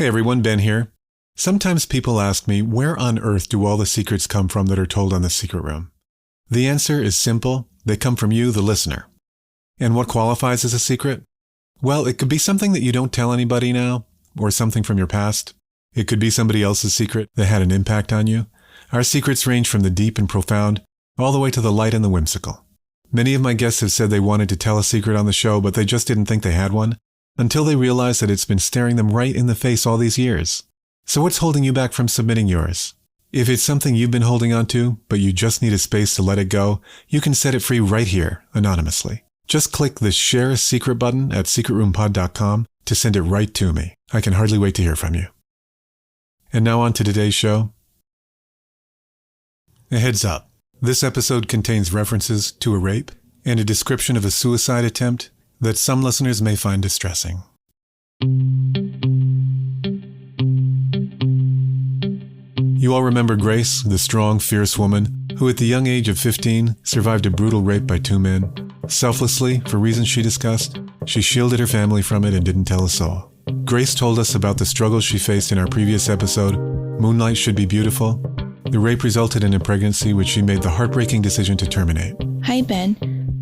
Hey everyone, Ben here. Sometimes people ask me, where on earth do all the secrets come from that are told on The Secret Room? The answer is simple. They come from you, the listener. And what qualifies as a secret? Well, it could be something that you don't tell anybody now, or something from your past. It could be somebody else's secret that had an impact on you. Our secrets range from the deep and profound, all the way to the light and the whimsical. Many of my guests have said they wanted to tell a secret on the show, but they just didn't think they had one, until they realized that it's been staring them right in the face all these years. So what's holding you back from submitting yours? If it's something you've been holding on to, but you just need a space to let it go, you can set it free right here, anonymously. Just click the Share a Secret button at secretroompod.com to send it right to me. I can hardly wait to hear from you. And now on to today's show. A heads up. This episode contains references to a rape and a description of a suicide attempt that some listeners may find distressing. You all remember Grace, the strong, fierce woman who at the young age of 15 survived a brutal rape by two men. Selflessly, for reasons she discussed, she shielded her family from it and didn't tell a soul. Grace told us about the struggles she faced in our previous episode, Moonlight Should Be Beautiful. The rape resulted in a pregnancy which she made the heartbreaking decision to terminate. Hi, Ben.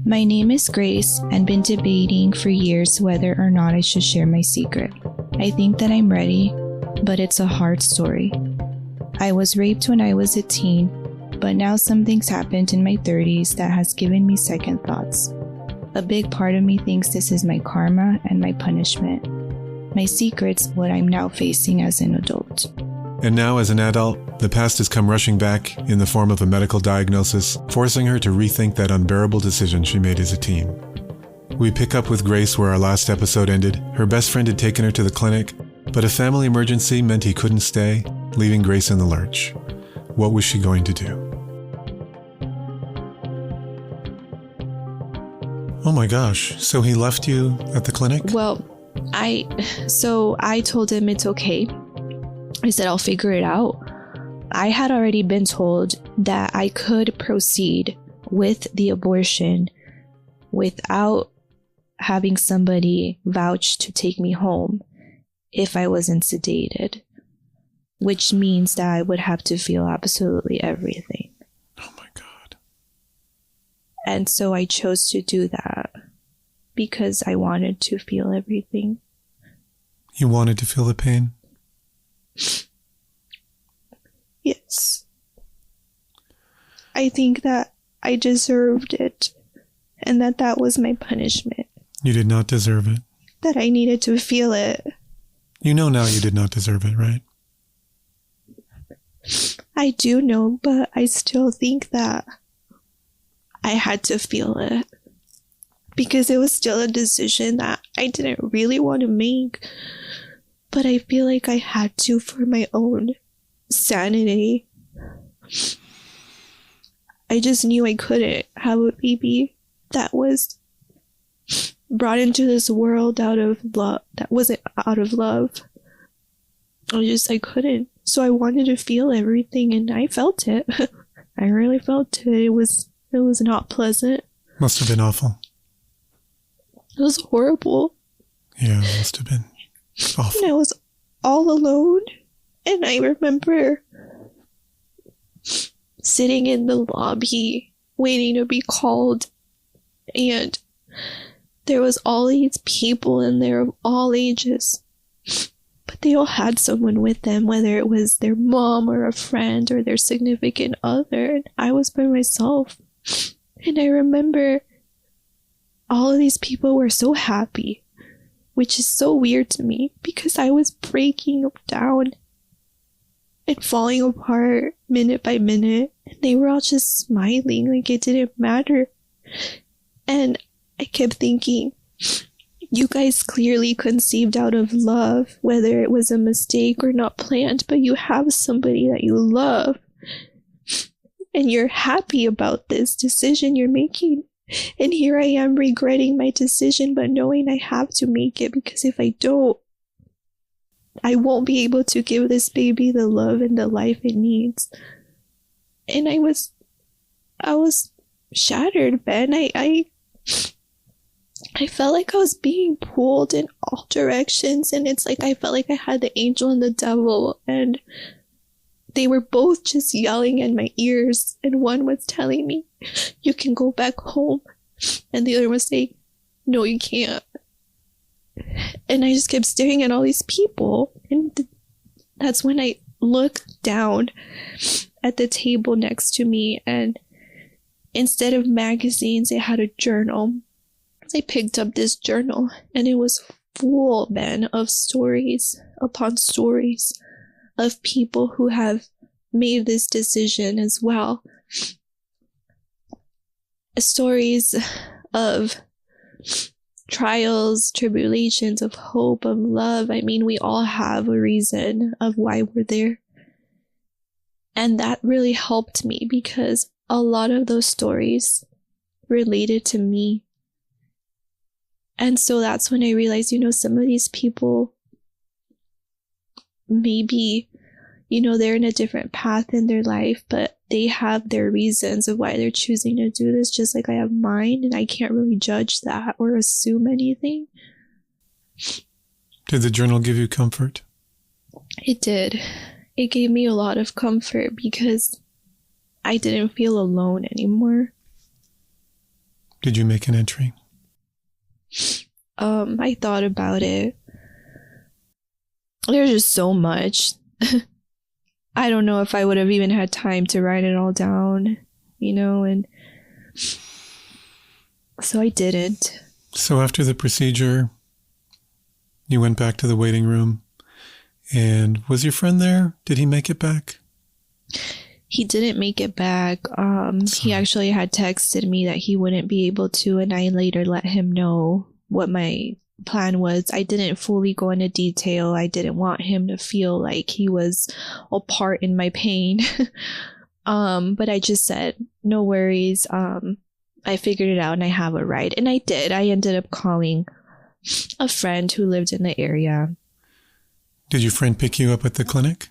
My name is Grace and been debating for years whether or not I should share my secret. I think that I'm ready, but it's a hard story. I was raped when I was a teen, but now something's happened in my 30s that has given me second thoughts. A big part of me thinks this is my karma and my punishment. My secret's what I'm now facing as an adult. And now, as an adult, the past has come rushing back in the form of a medical diagnosis, forcing her to rethink that unbearable decision she made as a teen. We pick up with Grace where our last episode ended. Her best friend had taken her to the clinic, but a family emergency meant he couldn't stay, leaving Grace in the lurch. What was she going to do? Oh my gosh, so he left you at the clinic? Well, I told him it's okay. I said I'll figure it out. I had already been told that I could proceed with the abortion without having somebody vouch to take me home if I wasn't sedated, which means that I would have to feel absolutely everything. Oh my God. And so I chose to do that because I wanted to feel everything. You wanted to feel the pain? Yes. I think that I deserved it and that was my punishment. You did not deserve it. That I needed to feel it. You know now you did not deserve it, right? I do know, but I still think that I had to feel it because it was still a decision that I didn't really want to make. But I feel like I had to for my own sanity. I just knew I couldn't have a baby that was brought into this world out of love, that wasn't out of love. I couldn't. So I wanted to feel everything and I felt it. I really felt it. It was not pleasant. Must have been awful. It was horrible. Yeah, it must have been. Awful. And I was all alone, and I remember sitting in the lobby waiting to be called, and there was all these people in there of all ages, but they all had someone with them, whether it was their mom or a friend or their significant other, and I was by myself. And I remember all of these people were so happy, which is so weird to me because I was breaking down and falling apart minute by minute, and they were all just smiling like it didn't matter. And I kept thinking, you guys clearly conceived out of love, whether it was a mistake or not planned, but you have somebody that you love and you're happy about this decision you're making. And here I am regretting my decision, but knowing I have to make it, because if I don't, I won't be able to give this baby the love and the life it needs. And I was shattered, Ben. I felt like I was being pulled in all directions, and it's like I felt like I had the angel and the devil, and they were both just yelling in my ears, and one was telling me, you can go back home, and the other was saying, no, you can't. And I just kept staring at all these people, and that's when I looked down at the table next to me, and instead of magazines, it had a journal. I picked up this journal, and it was full, man, of stories upon stories of people who have made this decision as well. Stories of trials, tribulations, of hope, of love. I mean, we all have a reason of why we're there. And that really helped me because a lot of those stories related to me. And so that's when I realized, some of these people, maybe, they're in a different path in their life, but they have their reasons of why they're choosing to do this, just like I have mine, and I can't really judge that or assume anything. Did the journal give you comfort? It did. It gave me a lot of comfort because I didn't feel alone anymore. Did you make an entry? I thought about it. There's just so much. I don't know if I would have even had time to write it all down, and so I didn't. So after the procedure, you went back to the waiting room, and was your friend there? Did he make it back? He didn't make it back. He actually had texted me that he wouldn't be able to, and I later let him know what my plan was. I didn't fully go into detail. I didn't want him to feel like he was a part in my pain. But I just said, no worries. I figured it out and I have a ride. And I did. I ended up calling a friend who lived in the area. Did your friend pick you up at the clinic?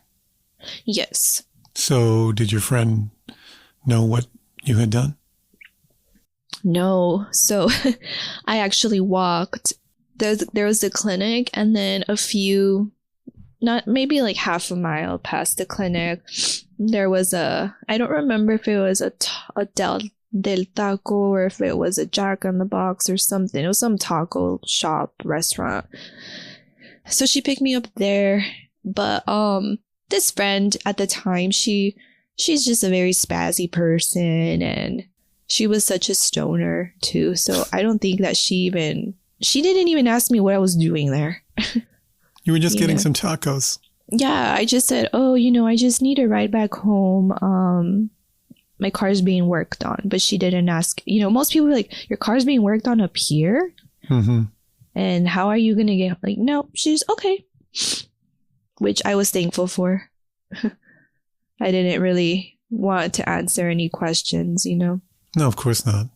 Yes. So did your friend know what you had done? No. So I actually walked. There was the clinic, and then maybe like half a mile past the clinic, there was I don't remember if it was a del Taco or if it was a Jack in the Box or something. It was some taco shop, restaurant. So she picked me up there. But this friend at the time, she's just a very spazzy person, and she was such a stoner too. So I don't think that she didn't even ask me what I was doing there. You were just getting some tacos. Yeah, I just said, I just need a ride back home. My car's being worked on. But she didn't ask. Most people are like, your car's being worked on up here? Mm-hmm. And how are you going to get... Like, no, she's okay. Which I was thankful for. I didn't really want to answer any questions, No, of course not.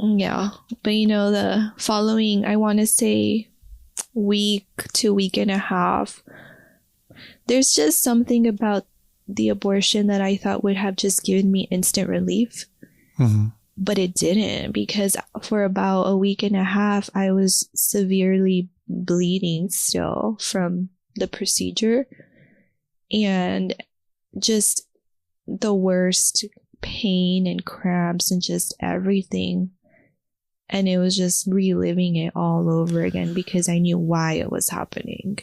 Yeah, but the following, I want to say, week to week and a half, there's just something about the abortion that I thought would have just given me instant relief. Mm-hmm. But it didn't, because for about a week and a half, I was severely bleeding still from the procedure, and just the worst pain and cramps and just everything. And it was just reliving it all over again because I knew why it was happening.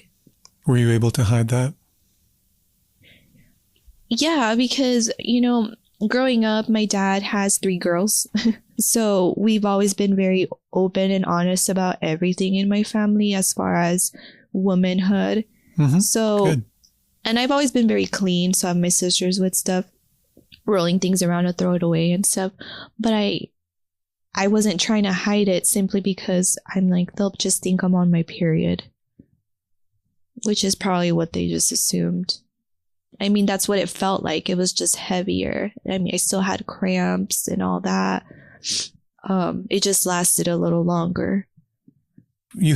Were you able to hide that? Yeah, because, growing up, my dad has 3 girls. So we've always been very open and honest about everything in my family as far as womanhood. Mm-hmm. So, good. And I've always been very clean. So I have my sisters with stuff, rolling things around to throw it away and stuff. But I wasn't trying to hide it simply because I'm like, they'll just think I'm on my period, which is probably what they just assumed. I mean, that's what it felt like. It was just heavier. I mean, I still had cramps and all that. It just lasted a little longer.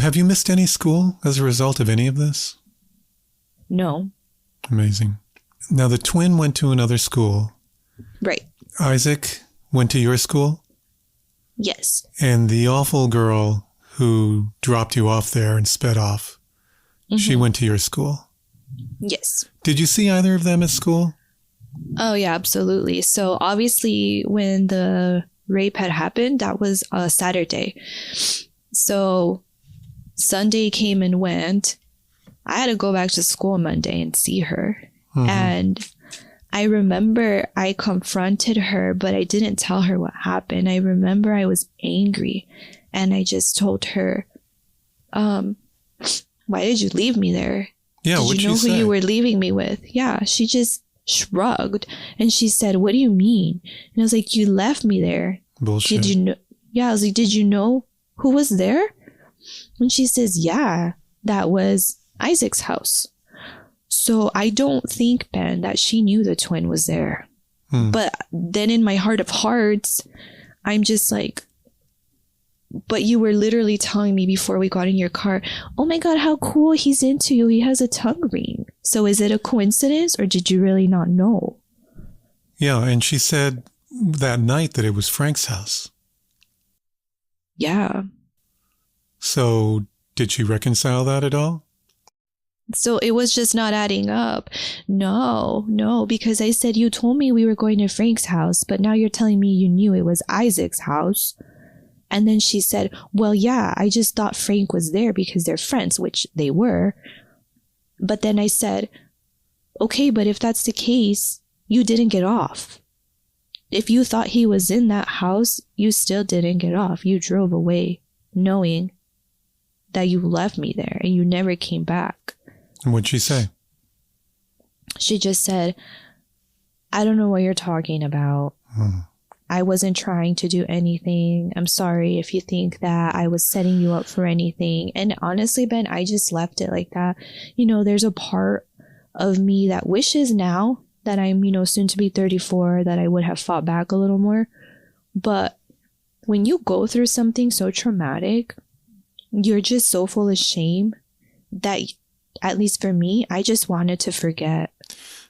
Have you missed any school as a result of any of this? No. Amazing. Now, the twin went to another school. Right. Isaac went to your school? Yes. And the awful girl who dropped you off there and sped off, she went to your school? Yes. Did you see either of them at school? Oh, yeah, absolutely. So obviously when the rape had happened, that was a Saturday. So Sunday came and went. I had to go back to school Monday and see her. And I remember I confronted her, but I didn't tell her what happened. I remember I was angry and I just told her, why did you leave me there? Yeah, did you know who you were leaving me with? Yeah, she just shrugged and she said, what do you mean? And I was like, you left me there. Bullshit. Did you know? Yeah, I was like, did you know who was there? And she says, yeah, that was Isaac's house. So I don't think, Ben, that she knew the twin was there. But then in my heart of hearts, I'm just like, but you were literally telling me before we got in your car, oh my God, how cool, he's into you. He has a tongue ring. So is it a coincidence or did you really not know? Yeah, and she said that night that it was Frank's house. Yeah. So did she reconcile that at all? So it was just not adding up. No, because I said, you told me we were going to Frank's house, but now you're telling me you knew it was Isaac's house. And then she said, well, yeah, I just thought Frank was there because they're friends, which they were. But then I said, okay, but if that's the case, you didn't get off. If you thought he was in that house, you still didn't get off. You drove away knowing that you left me there and you never came back. And what'd she say? She just said, I don't know what you're talking about. I wasn't trying to do anything. I'm sorry if you think that I was setting you up for anything. And honestly, Ben, I just left it like that. You know, there's a part of me that wishes now that I'm, soon to be 34, that I would have fought back a little more. But when you go through something so traumatic, you're just so full of shame that, at least for me, I just wanted to forget.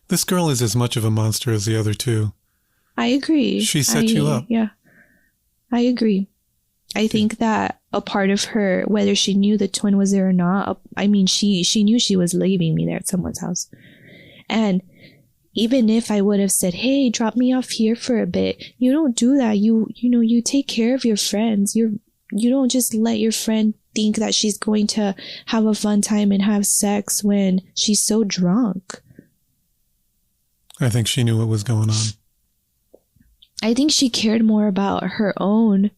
This girl is as much of a monster as the other two. I agree. She set you up. Yeah, I agree. I think that a part of her, whether she knew the twin was there or not, I mean, she knew she was leaving me there at someone's house. And even if I would have said, hey, drop me off here for a bit, you don't do that. You take care of your friends. You don't just let your friend think that she's going to have a fun time and have sex when she's so drunk. I think she knew what was going on. I think she cared more about her own,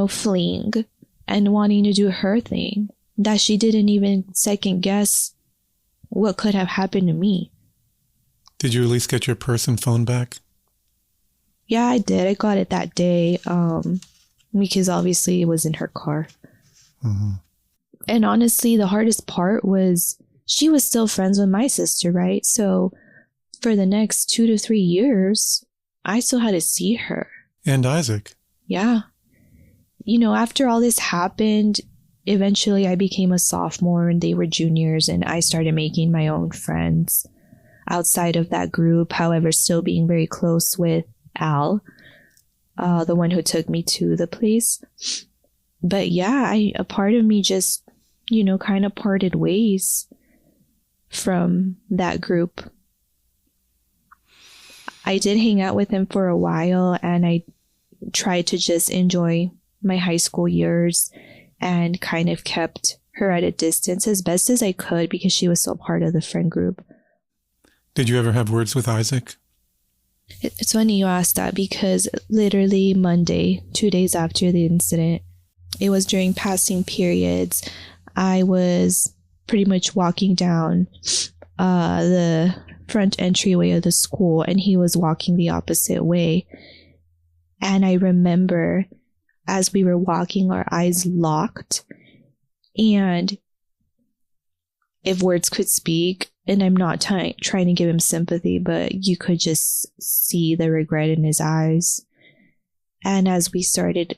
fling and wanting to do her thing, that she didn't even second guess what could have happened to me. Did you at least get your purse and phone back? Yeah, I did. I got it that day because obviously it was in her car. And honestly, the hardest part was she was still friends with my sister, right? So for the next 2 to 3 years, I still had to see her. And Isaac. Yeah. After all this happened, eventually I became a sophomore and they were juniors, and I started making my own friends outside of that group. However, still being very close with Al, the one who took me to the place. But yeah, a part of me just, kind of parted ways from that group. I did hang out with him for a while, and I tried to just enjoy my high school years and kind of kept her at a distance as best as I could because she was still part of the friend group. Did you ever have words with Isaac? It's funny you asked that because literally Monday, 2 days after the incident, it was during passing periods. I was pretty much walking down the front entryway of the school, and he was walking the opposite way. And I remember as we were walking, our eyes locked, and if words could speak, and I'm not trying to give him sympathy, but you could just see the regret in his eyes. And as we started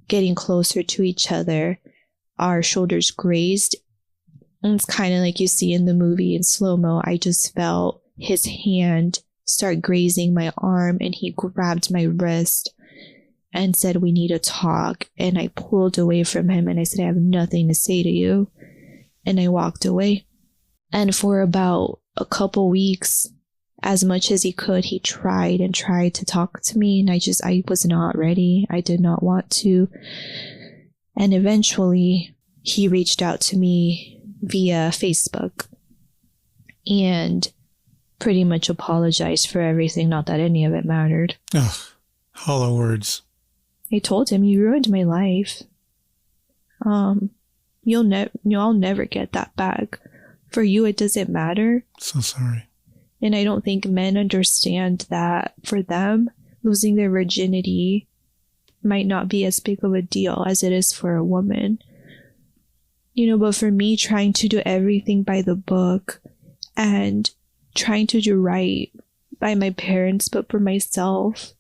getting closer to each other, our shoulders grazed. And it's kind of like you see in the movie in slow-mo. I just felt his hand start grazing my arm, and he grabbed my wrist. and said, we need to talk. And I pulled away from him and I said, I have nothing to say to you. And I walked away. And for about a couple weeks, as much as he could, he tried to talk to me. And I was not ready. I did not want to. And eventually he reached out to me via Facebook and pretty much apologized for everything. Not that any of it mattered. Ugh, hollow words. I told him, you ruined my life. I'll never get that back. For you, it doesn't matter. So sorry. And I don't think men understand that for them, losing their virginity might not be as big of a deal as it is for a woman. But for me, trying to do everything by the book and trying to do right by my parents, but for myself,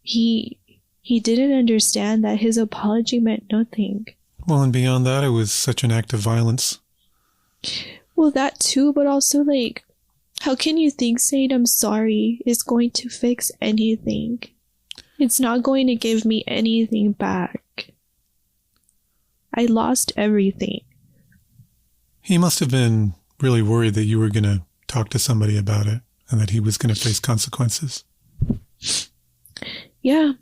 he didn't understand that his apology meant nothing. Well, and beyond that, it was such an act of violence. Well, that too, but also, how can you think saying I'm sorry is going to fix anything? It's not going to give me anything back. I lost everything. He must have been really worried that you were going to talk to somebody about it and that he was going to face consequences. Yeah,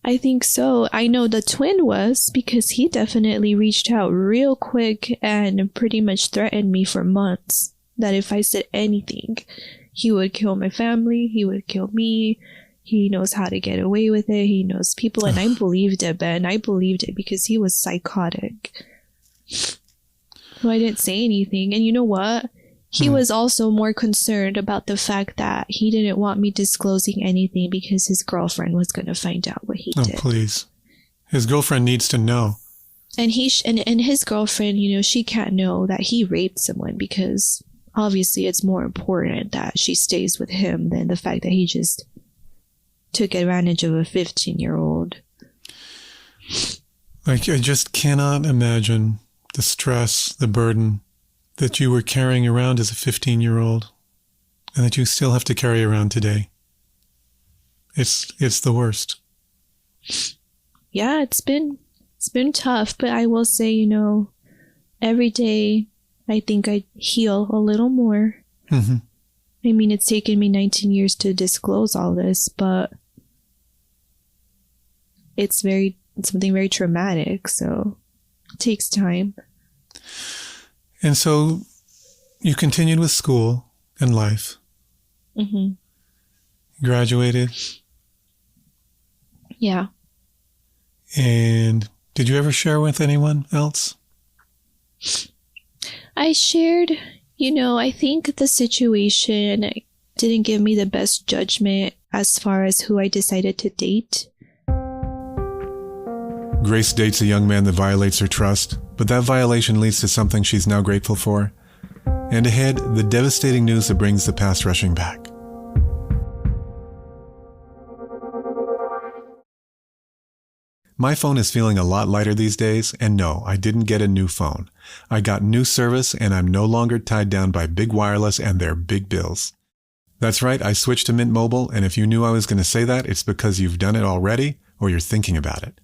I think so. I know the twin was, because he definitely reached out real quick and pretty much threatened me for months that if I said anything, he would kill my family, he would kill me. He knows how to get away with it. He knows people. And I believed it, Ben. I believed it because he was psychotic. So I didn't say anything. And you know what? He was also more concerned about the fact that he didn't want me disclosing anything because his girlfriend was going to find out what he did. Oh, please. His girlfriend needs to know. And and his girlfriend, she can't know that he raped someone because obviously it's more important that she stays with him than the fact that he just took advantage of a 15-year-old. I just cannot imagine the stress, the burden that you were carrying around as a 15-year-old and that you still have to carry around today. It's the worst. Yeah, it's been tough, but I will say, every day I think I heal a little more. Mm-hmm. I mean, it's taken me 19 years to disclose all this, but it's something very traumatic, so it takes time. And so you continued with school and life. Mm-hmm. Graduated. Yeah. And did you ever share with anyone else? I shared, I think the situation didn't give me the best judgment as far as who I decided to date. Grace dates a young man that violates her trust, but that violation leads to something she's now grateful for. And ahead, the devastating news that brings the past rushing back. My phone is feeling a lot lighter these days, and no, I didn't get a new phone. I got new service, and I'm no longer tied down by big wireless and their big bills. That's right, I switched to Mint Mobile, and if you knew I was going to say that, it's because you've done it already, or you're thinking about it.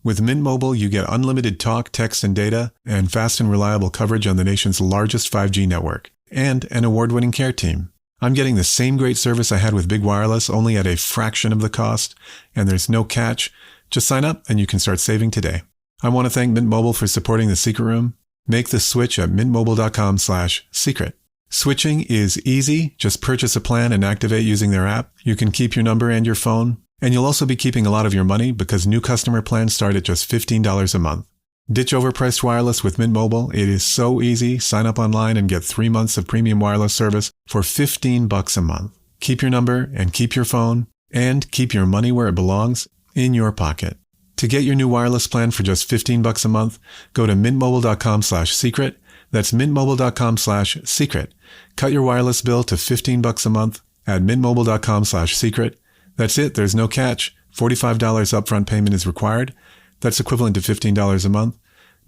With Mint Mobile, you get unlimited talk, text, and data, and fast and reliable coverage on the nation's largest 5G network, and an award-winning care team. I'm getting the same great service I had with Big Wireless, only at a fraction of the cost, and there's no catch. Just sign up and you can start saving today. I want to thank Mint Mobile for supporting The Secret Room. Make the switch at mintmobile.com/secret. Switching is easy. Just purchase a plan and activate using their app. You can keep your number and your phone. And you'll also be keeping a lot of your money because new customer plans start at just $15 a month. Ditch overpriced wireless with Mint Mobile. It is so easy. Sign up online and get 3 months of premium wireless service for $15 a month. Keep your number and keep your phone and keep your money where it belongs, in your pocket. To get your new wireless plan for just $15 a month, go to mintmobile.com/secret. That's mintmobile.com/secret. Cut your wireless bill to $15 a month at mintmobile.com/secret. That's it. There's no catch. $45 upfront payment is required. That's equivalent to $15 a month.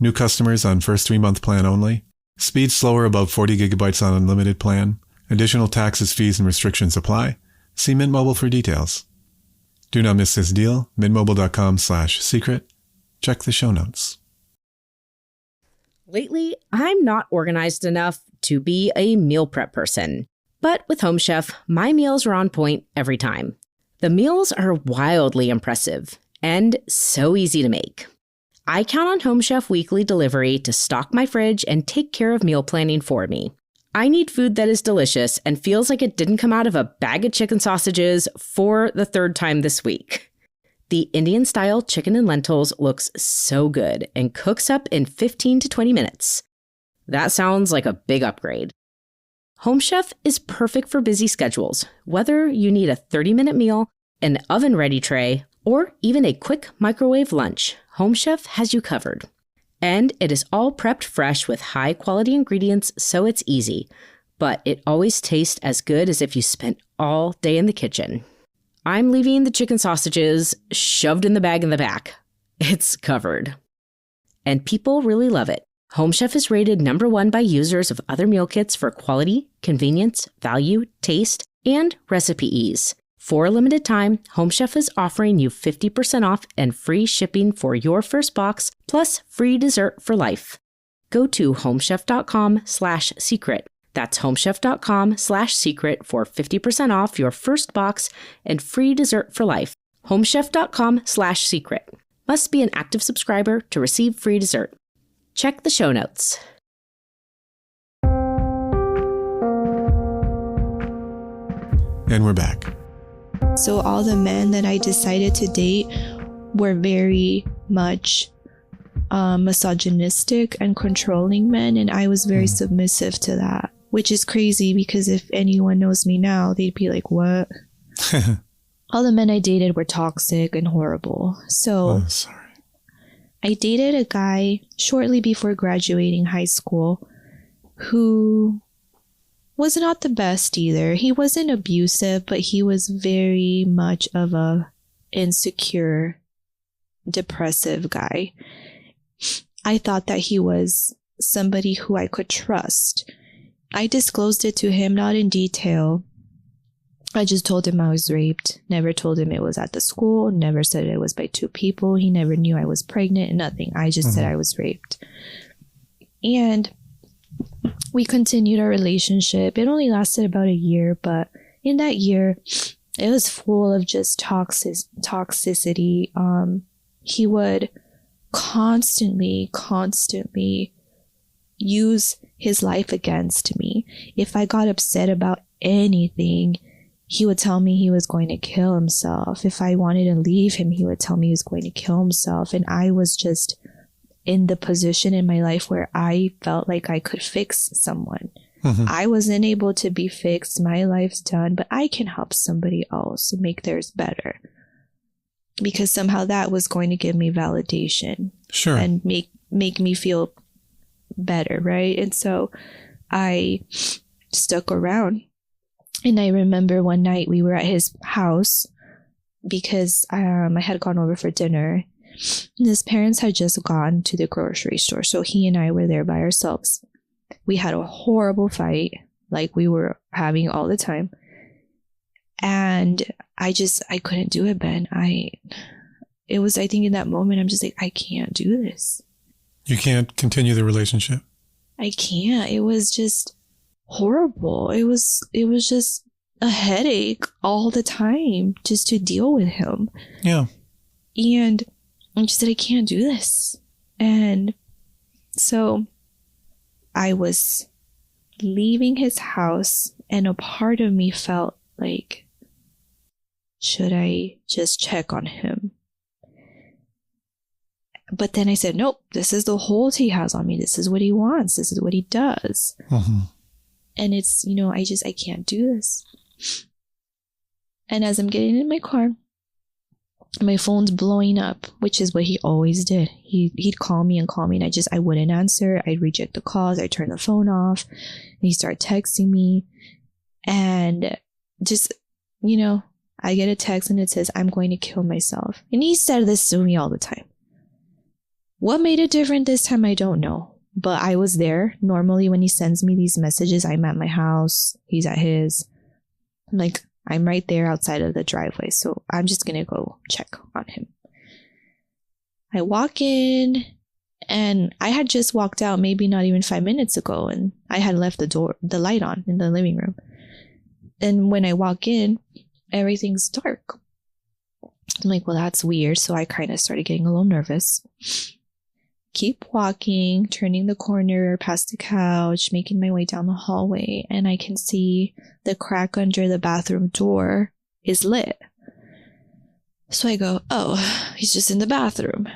New customers on first 3-month plan only. Speed slower above 40 gigabytes on unlimited plan. Additional taxes, fees, and restrictions apply. See Mint Mobile for details. Do not miss this deal. mintmobile.com/secret. Check the show notes. Lately, I'm not organized enough to be a meal prep person. But with Home Chef, my meals are on point every time. The meals are wildly impressive and so easy to make. I count on Home Chef weekly delivery to stock my fridge and take care of meal planning for me. I need food that is delicious and feels like it didn't come out of a bag of chicken sausages for the third time this week. The Indian-style chicken and lentils looks so good and cooks up in 15 to 20 minutes. That sounds like a big upgrade. Home Chef is perfect for busy schedules, whether you need a 30-minute meal, an oven-ready tray, or even a quick microwave lunch. Home Chef has you covered. And it is all prepped fresh with high-quality ingredients, so it's easy. But it always tastes as good as if you spent all day in the kitchen. I'm leaving the chicken sausages shoved in the bag in the back. It's covered. And people really love it. Home Chef is rated #1 by users of other meal kits for quality, convenience, value, taste, and recipe ease. For a limited time, Home Chef is offering you 50% off and free shipping for your first box, plus free dessert for life. Go to homechef.com/secret. That's homechef.com/secret for 50% off your first box and free dessert for life. homechef.com/secret. Must be an active subscriber to receive free dessert. Check the show notes. And we're back. So all the men that I decided to date were very much misogynistic and controlling men, and I was very submissive to that, which is crazy because if anyone knows me now, they'd be like, what? All the men I dated were toxic and horrible. So sorry. I dated a guy shortly before graduating high school who was not the best either. He wasn't abusive, but he was very much of a insecure, depressive guy. I thought that he was somebody who I could trust. I disclosed it to him, not in detail. I just told him I was raped. Never told him it was at the school. Never said it was by 2 people. He never knew I was pregnant. Nothing. I just said I was raped. And we continued our relationship. It only lasted about a year, but in that year, it was full of just toxicity. He would constantly use his life against me. If I got upset about anything, he would tell me he was going to kill himself. If I wanted to leave him, he would tell me he was going to kill himself. And I was just in the position in my life where I felt like I could fix someone. I wasn't able to be fixed. My life's done, but I can help somebody else and make theirs better. Because somehow that was going to give me validation. Sure. And make me feel better, right? And so I stuck around. And I remember one night we were at his house because I had gone over for dinner. And his parents had just gone to the grocery store. So he and I were there by ourselves. We had a horrible fight, like we were having all the time. And I couldn't do it, Ben. I think in that moment, I'm just like, I can't do this. You can't continue the relationship? I can't. It was just horrible. It was just a headache all the time just to deal with him. Yeah. And I just said, I can't do this. And so I was leaving his house, and a part of me felt like, should I just check on him? But then I said, nope, this is the hold he has on me. This is what he wants. This is what he does. And it's, I can't do this. And as I'm getting in my car, my phone's blowing up, which is what he always did. He'd call me, and I wouldn't answer. I'd reject the calls. I'd turn the phone off. And he'd start texting me. And just, I get a text and it says, I'm going to kill myself. And he said this to me all the time. What made it different this time, I don't know. But I was there. Normally when he sends me these messages, I'm at my house. He's at his. I'm like, I'm right there outside of the driveway, so I'm just going to go check on him. I walk in, and I had just walked out maybe not even 5 minutes ago, and I had left the light on in the living room. And when I walk in, everything's dark. I'm like, well, that's weird. So I kind of started getting a little nervous. Keep walking, turning the corner past the couch, making my way down the hallway, and I can see the crack under the bathroom door is lit. So I go, oh, he's just in the bathroom.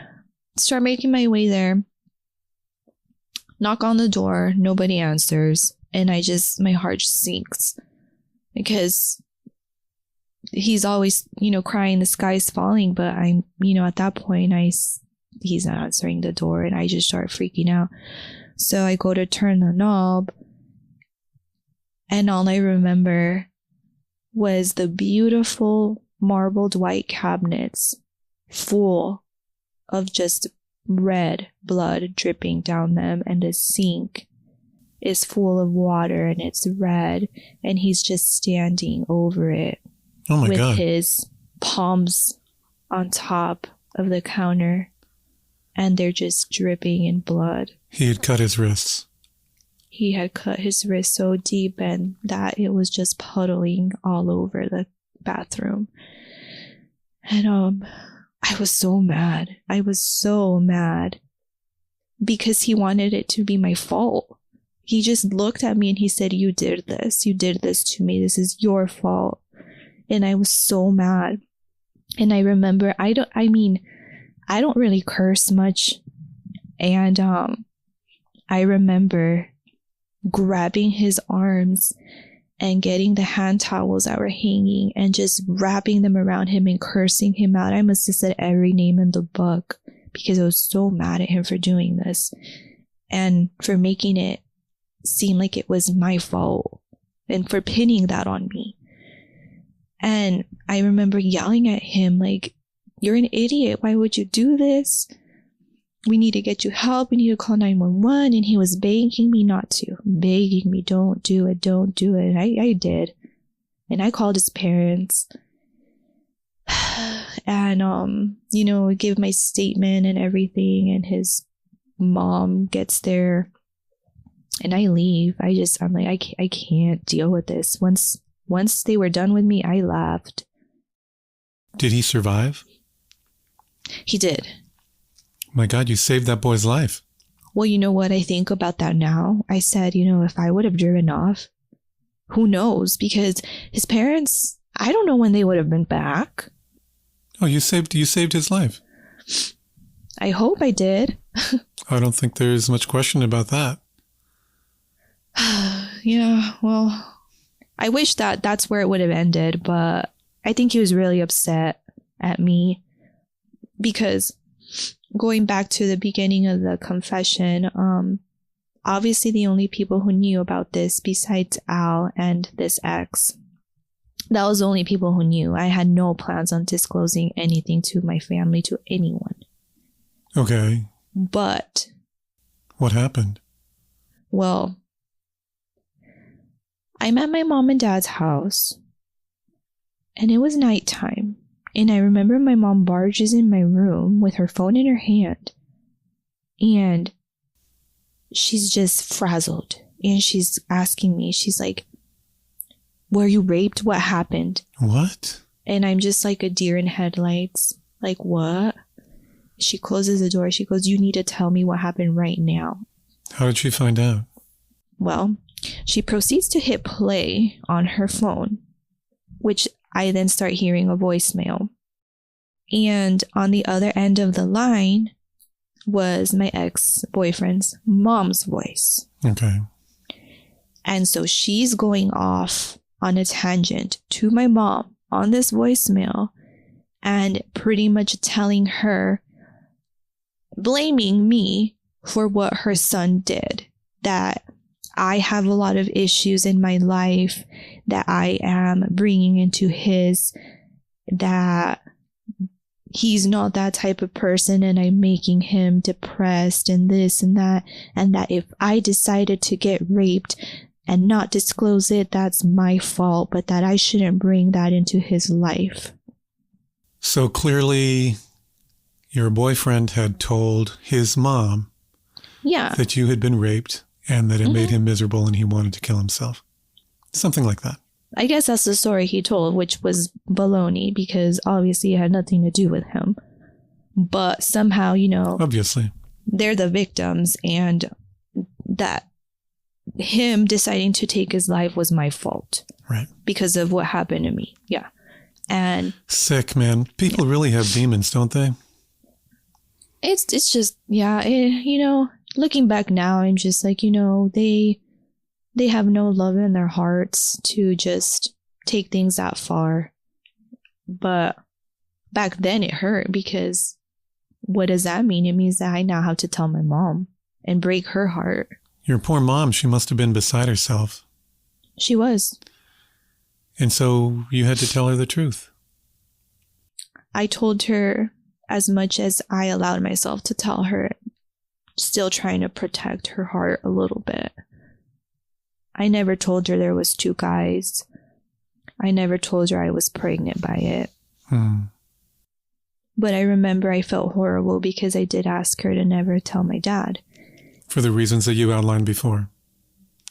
Start making my way there. Knock on the door, nobody answers, and my heart just sinks because he's always, crying, the sky's falling, but I'm, at that point, he's not answering the door, and I just start freaking out. So I go to turn the knob, and all I remember was the beautiful marbled white cabinets full of just red blood dripping down them, and the sink is full of water and it's red, and he's just standing over it. Oh my God. With his palms on top of the counter, and they're just dripping in blood. He had cut his wrists. He had cut his wrist so deep and that it was just puddling all over the bathroom. And I was so mad. I was so mad because he wanted it to be my fault. He just looked at me and he said, you did this. You did this to me. This is your fault. And I was so mad. And I remember, I don't really curse much. And I remember grabbing his arms and getting the hand towels that were hanging and just wrapping them around him and cursing him out. I must have said every name in the book because I was so mad at him for doing this and for making it seem like it was my fault and for pinning that on me. And I remember yelling at him like, you're an idiot. Why would you do this? We need to get you help. We need to call 911. And he was begging me not to. Begging me, don't do it, don't do it. And I did. And I called his parents. And, give my statement and everything. And his mom gets there. And I leave. I'm like, I can't deal with this. Once they were done with me, I left. Did he survive? He did. My God, you saved that boy's life. Well, you know what I think about that now? I said, if I would have driven off, who knows? Because his parents, I don't know when they would have been back. Oh, you saved his life. I hope I did. I don't think there's much question about that. Yeah, well, I wish that's where it would have ended, but I think he was really upset at me because going back to the beginning of the confession, obviously the only people who knew about this besides Al and this ex, that was the only people who knew. I had no plans on disclosing anything to my family, to anyone. Okay. But what happened? Well, I'm at my mom and dad's house, and it was nighttime. And I remember my mom barges in my room with her phone in her hand, and she's just frazzled. And she's asking me, she's like, were you raped? What happened? What? And I'm just like a deer in headlights. Like, what? She closes the door. She goes, you need to tell me what happened right now. How did she find out? Well, she proceeds to hit play on her phone, which I then start hearing a voicemail. And on the other end of the line was my ex-boyfriend's mom's voice. Okay. And so she's going off on a tangent to my mom on this voicemail and pretty much telling her, blaming me for what her son did, that I have a lot of issues in my life that I am bringing into his, that he's not that type of person and I'm making him depressed and this and that if I decided to get raped, and not disclose it, that's my fault, but that I shouldn't bring that into his life. So clearly your boyfriend had told his mom that you had been raped and that it made him miserable and he wanted to kill himself. Something like that. I guess that's the story he told, which was baloney because obviously it had nothing to do with him. But somehow, Obviously. they're the victims, and that him deciding to take his life was my fault. Right. Because of what happened to me. Yeah. And sick, man. People really have demons, don't they? It's just, looking back now, I'm just like, they have no love in their hearts to just take things that far. But back then it hurt because what does that mean? It means that I now have to tell my mom and break her heart. Your poor mom, she must have been beside herself. She was. And so you had to tell her the truth. I told her as much as I allowed myself to tell her, still trying to protect her heart a little bit. I never told her there was 2 guys. I never told her I was pregnant by it. But I remember I felt horrible because I did ask her to never tell my dad. For the reasons that you outlined before.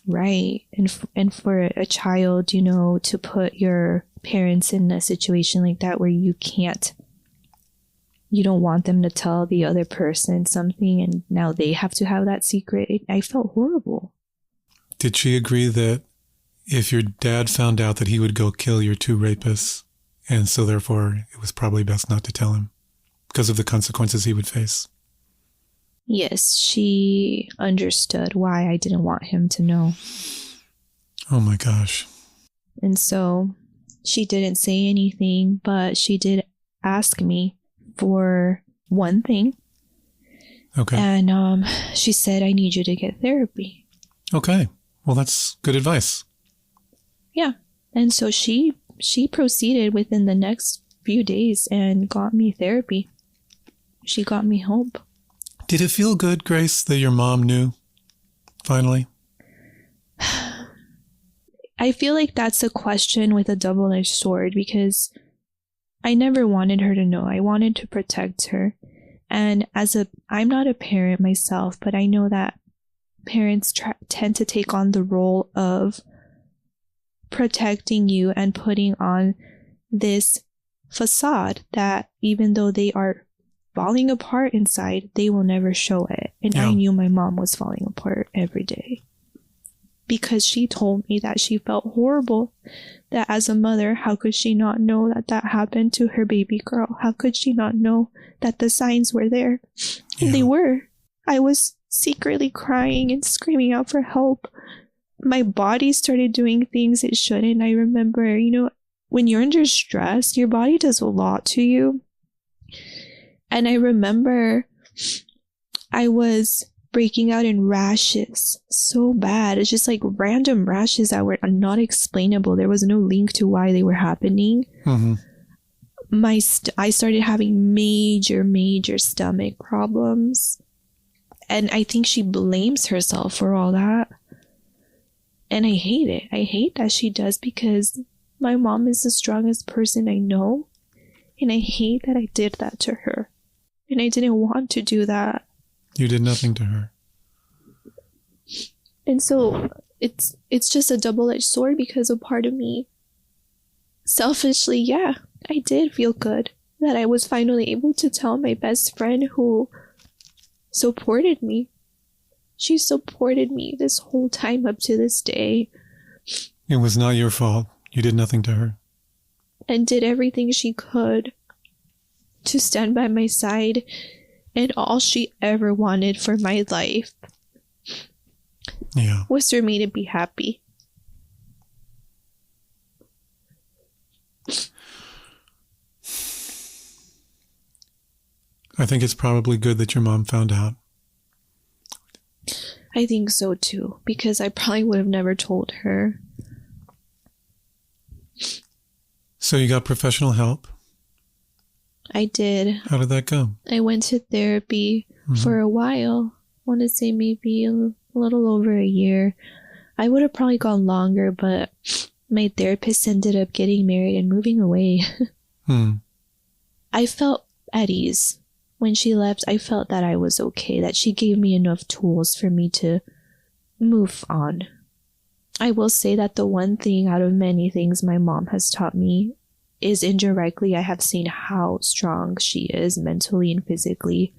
Right. And for a child, to put your parents in a situation like that where you don't want them to tell the other person something and now they have to have that secret. I felt horrible. Did she agree that if your dad found out that he would go kill your 2 rapists, and so therefore it was probably best not to tell him because of the consequences he would face? Yes, she understood why I didn't want him to know. Oh my gosh. And so she didn't say anything, but she did ask me for one thing. Okay. And she said, I need you to get therapy. Okay. Well, that's good advice. Yeah. And so she proceeded within the next few days and got me therapy. She got me help. Did it feel good, Grace, that your mom knew, finally? I feel like that's a question with a double-edged sword because I never wanted her to know. I wanted to protect her. And I'm not a parent myself, but I know that parents tend to take on the role of protecting you and putting on this facade that even though they are falling apart inside, they will never show it. And I knew my mom was falling apart every day because she told me that she felt horrible, that as a mother, how could she not know that happened to her baby girl? How could she not know that the signs were there? And they were. I was secretly crying and screaming out for help. My body started doing things it shouldn't. I remember, when you're under stress, your body does a lot to you. And I remember I was breaking out in rashes so bad. It's just like random rashes that were not explainable. There was no link to why they were happening. I started having major stomach problems. And I think she blames herself for all that. And I hate it. I hate that she does because my mom is the strongest person I know. And I hate that I did that to her. And I didn't want to do that. You did nothing to her. And so it's just a double-edged sword because a part of me, selfishly, I did feel good that I was finally able to tell my best friend who supported me. She supported me this whole time up to this day. It was not your fault. You did nothing to her. And did everything she could to stand by my side. And all she ever wanted for my life was for me to be happy. I think it's probably good that your mom found out. I think so too, because I probably would have never told her. So you got professional help? I did. How did that go? I went to therapy for a while. I want to say maybe a little over a year. I would have probably gone longer, but my therapist ended up getting married and moving away. I felt at ease. When she left, I felt that I was okay, that she gave me enough tools for me to move on. I will say that the one thing out of many things my mom has taught me is indirectly I have seen how strong she is mentally and physically,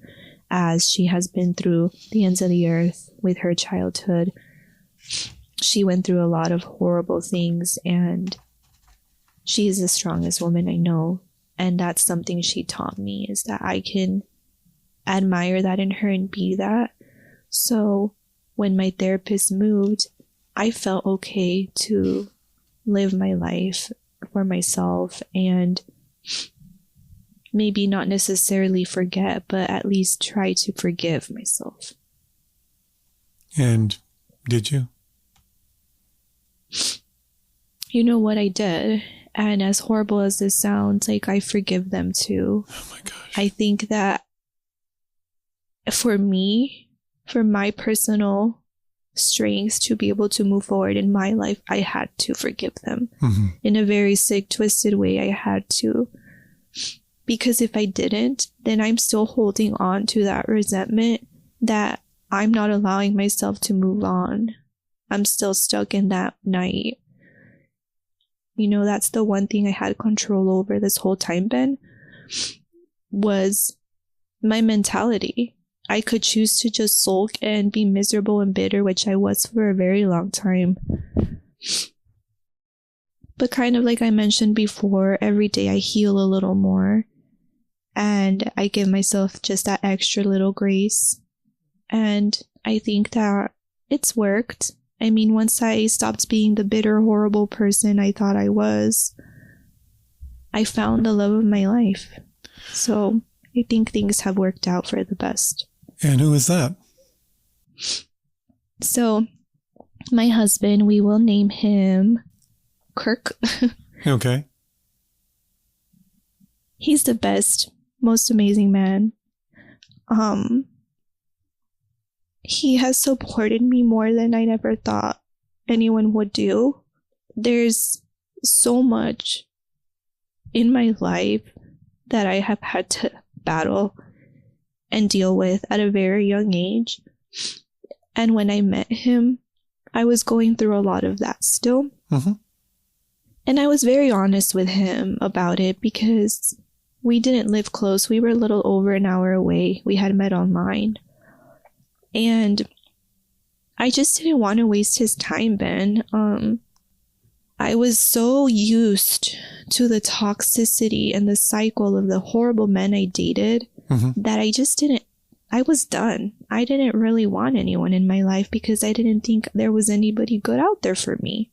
as she has been through the ends of the earth with her childhood. She went through a lot of horrible things, and she is the strongest woman I know. And that's something she taught me, is that I can admire that in her and be that. So when my therapist moved, I felt okay to live my life for myself and maybe not necessarily forget, but at least try to forgive myself. And did you? You know what, I did. And as horrible as this sounds, like, I forgive them too. Oh my gosh. I think that for me, for my personal strengths to be able to move forward in my life, I had to forgive them. In a very sick, twisted way. I had to. Because if I didn't, then I'm still holding on to that resentment that I'm not allowing myself to move on. I'm still stuck in that night. You know, that's the one thing I had control over this whole time, Ben, was my mentality. I could choose to just sulk and be miserable and bitter, which I was for a very long time. But kind of like I mentioned before, every day I heal a little more. And I give myself just that extra little grace. And I think that it's worked. I mean, once I stopped being the bitter, horrible person I thought I was, I found the love of my life. So I think things have worked out for the best. And who is that? So my husband, we will name him Kirk. Okay. He's the best, most amazing man. He has supported me more than I never thought anyone would do. There's so much in my life that I have had to battle and deal with at a very young age. And when I met him, I was going through a lot of that still. And I was very honest with him about it because we didn't live close. We were a little over an hour away. We had met online. And I just didn't want to waste his time, Ben. I was so used to the toxicity and the cycle of the horrible men I dated that I was done. I didn't really want anyone in my life because I didn't think there was anybody good out there for me.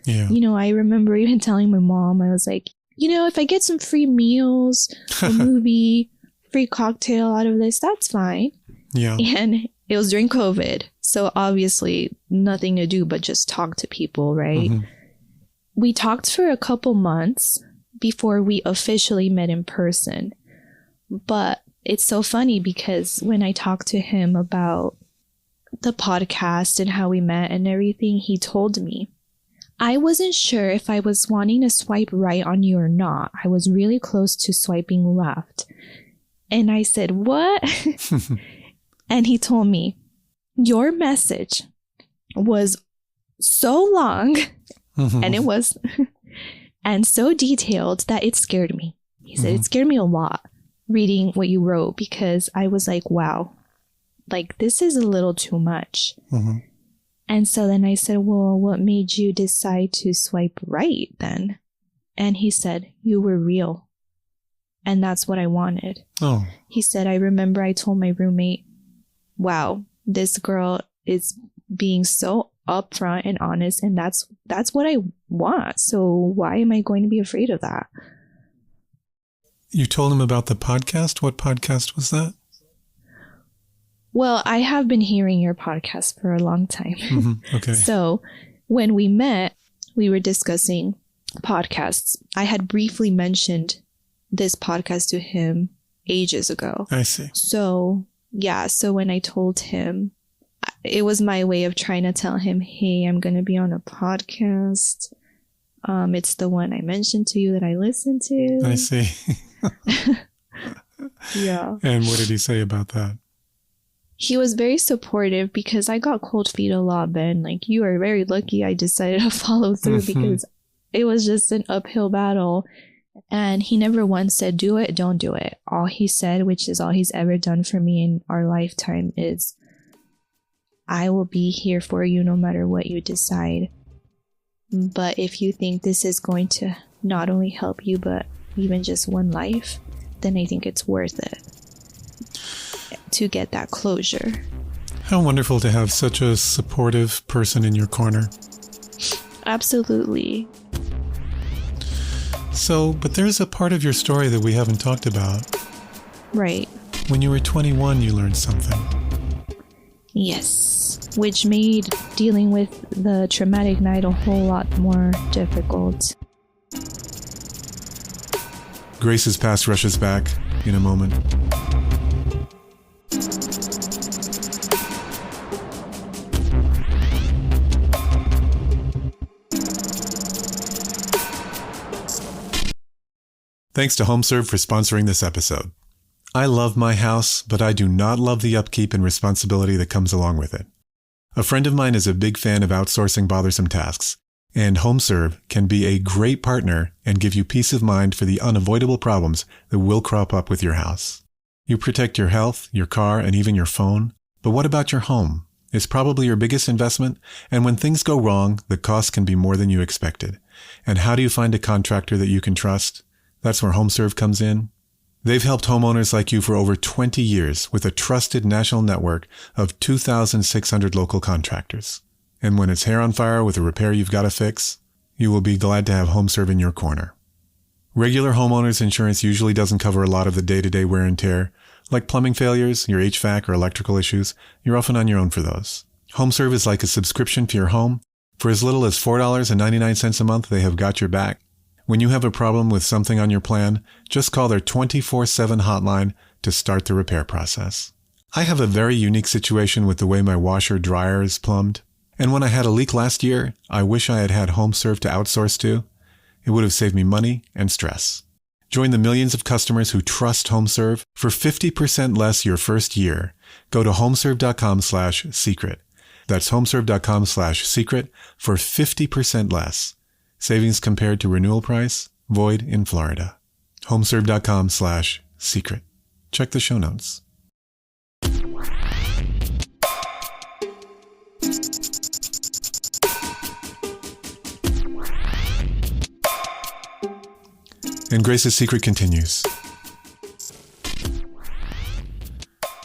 Yeah. You know, I remember even telling my mom, I was like, you know, if I get some free meals, a movie, free cocktail out of this, that's fine. Yeah. And it was during COVID. So obviously nothing to do but just talk to people, right? We talked for a couple months before we officially met in person. But it's so funny because when I talked to him about the podcast and how we met and everything, he told me, I wasn't sure if I was wanting to swipe right on you or not. I was really close to swiping left. And I said, what? And he told me, your message was so long, and it was, and so detailed that it scared me. He said, it scared me a lot reading what you wrote because I was like, wow, like this is a little too much. And so then I said, well, what made you decide to swipe right then? And he said, you were real. And that's what I wanted. Oh. He said, I remember I told my roommate, wow, this girl is being so upfront and honest, and that's what I want. So why am I going to be afraid of that? You told him about the podcast? What podcast was that? Well, I have been hearing your podcast for a long time. Okay. So when we met, we were discussing podcasts. I had briefly mentioned this podcast to him ages ago. I see. So yeah, so when I told him, it was my way of trying to tell him, hey, I'm going to be on a podcast. It's the one I mentioned to you that I listened to. I see. Yeah. And what did he say about that? He was very supportive because I got cold feet a lot, Ben. Like, you are very lucky I decided to follow through because it was just an uphill battle. And he never once said, do it, don't do it. All he said, which is all he's ever done for me in our lifetime, is, I will be here for you no matter what you decide. But if you think this is going to not only help you, but even just one life, then I think it's worth it to get that closure. How wonderful to have such a supportive person in your corner. Absolutely. So, but there's a part of your story that we haven't talked about. Right. When you were 21, you learned something. Yes. Which made dealing with the traumatic night a whole lot more difficult. Grace's past rushes back in a moment. Thanks to HOMESERVE for sponsoring this episode. I love my house, but I do not love the upkeep and responsibility that comes along with it. A friend of mine is a big fan of outsourcing bothersome tasks, and HOMESERVE can be a great partner and give you peace of mind for the unavoidable problems that will crop up with your house. You protect your health, your car, and even your phone, but what about your home? It's probably your biggest investment, and when things go wrong, the cost can be more than you expected. And how do you find a contractor that you can trust? That's where HOMESERVE comes in. They've helped homeowners like you for over 20 years with a trusted national network of 2,600 local contractors. And when it's hair on fire with a repair you've got to fix, you will be glad to have HOMESERVE in your corner. Regular homeowners insurance usually doesn't cover a lot of the day-to-day wear and tear, like plumbing failures, your HVAC, or electrical issues. You're often on your own for those. HOMESERVE is like a subscription to your home. For as little as $4.99 a month, they have got your back. When you have a problem with something on your plan, just call their 24/7 hotline to start the repair process. I have a very unique situation with the way my washer-dryer is plumbed. And when I had a leak last year, I wish I had had HOMESERVE to outsource to. It would have saved me money and stress. Join the millions of customers who trust HOMESERVE for 50% less your first year. Go to homeserve.com/secret. That's homeserve.com/secret for 50% less. Savings compared to renewal price, void in Florida. homeserve.com/secret. Check the show notes. And Grace's secret continues.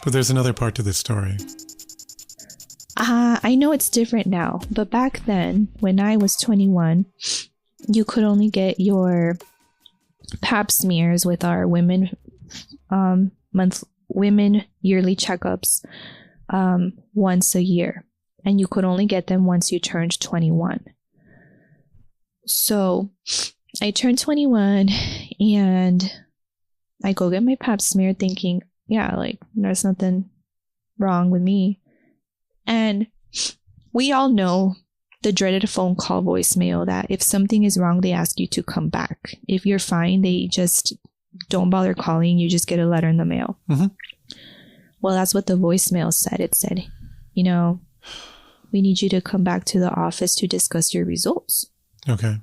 But there's another part to this story. I know it's different now, but back then, when I was 21, you could only get your pap smears with our women yearly checkups once a year, and you could only get them once you turned 21. So I turned 21 and I go get my pap smear thinking, yeah, like there's nothing wrong with me. And we all know the dreaded phone call voicemail that if something is wrong, they ask you to come back. If you're fine, they just don't bother calling. You just get a letter in the mail. Mm-hmm. Well, that's what the voicemail said. It said, we need you to come back to the office to discuss your results. Okay.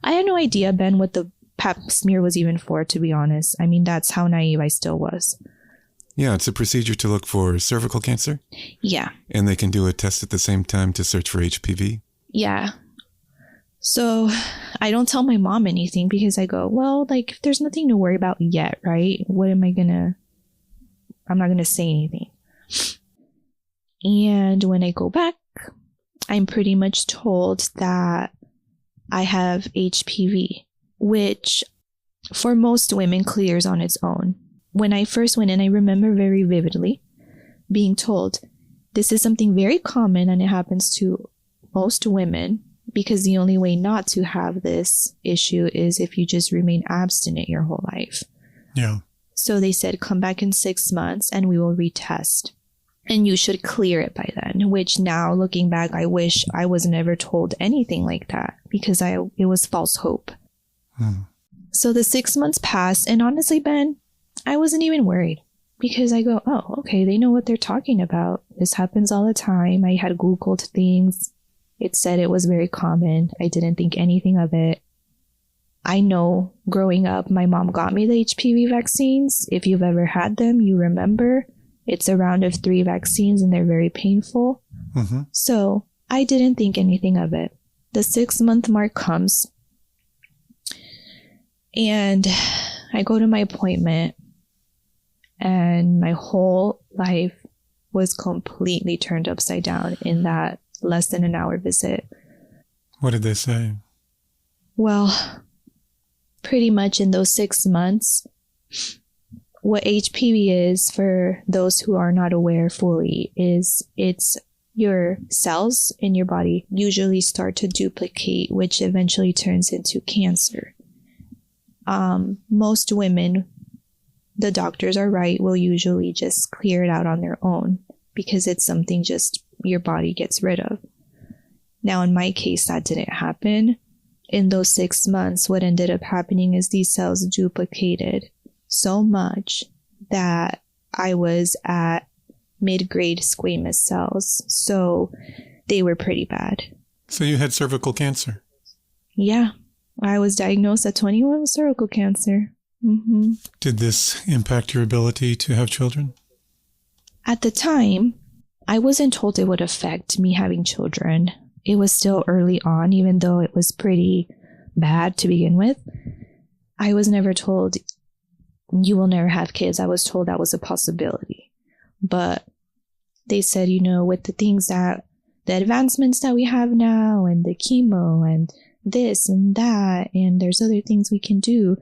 I had no idea, Ben, what the pap smear was even for, to be honest. I mean, that's how naive I still was. Yeah, it's a procedure to look for cervical cancer. Yeah. And they can do a test at the same time to search for HPV. Yeah. So I don't tell my mom anything because I go, well, like, there's nothing to worry about yet, right? I'm not going to say anything. And when I go back, I'm pretty much told that I have HPV, which for most women clears on its own. When I first went in, I remember very vividly being told this is something very common and it happens to most women because the only way not to have this issue is if you just remain abstinent your whole life. Yeah. So they said, come back in 6 months and we will retest. and you should clear it by then, which now looking back, I wish I was never told anything like that because it was false hope. So the 6 months passed, and honestly, Ben, I wasn't even worried because I go, oh, okay, they know what they're talking about. This happens all the time. I had Googled things. It said it was very common. I didn't think anything of it. I know growing up, my mom got me the HPV vaccines. If you've ever had them, you remember. It's a round of 3 vaccines and they're very painful. So I didn't think anything of it. The 6-month mark comes and I go to my appointment and my whole life was completely turned upside down in that less than an hour visit. What did they say? Well, pretty much in those 6 months, what HPV is, for those who are not aware fully, is it's your cells in your body usually start to duplicate, which eventually turns into cancer. Most women, the doctors are right, will usually just clear it out on their own because it's something just your body gets rid of. Now, in my case, that didn't happen. In those 6 months, what ended up happening is these cells duplicated so much that I was at mid-grade squamous cells. So they were pretty bad. So you had cervical cancer? Yeah. I was diagnosed at 21 with cervical cancer. Did this impact your ability to have children? At the time, I wasn't told it would affect me having children. It was still early on, even though it was pretty bad to begin with. I was never told you will never have kids. I was told that was a possibility. But they said, with the advancements that we have now and the chemo and this and that, and there's other things we can do,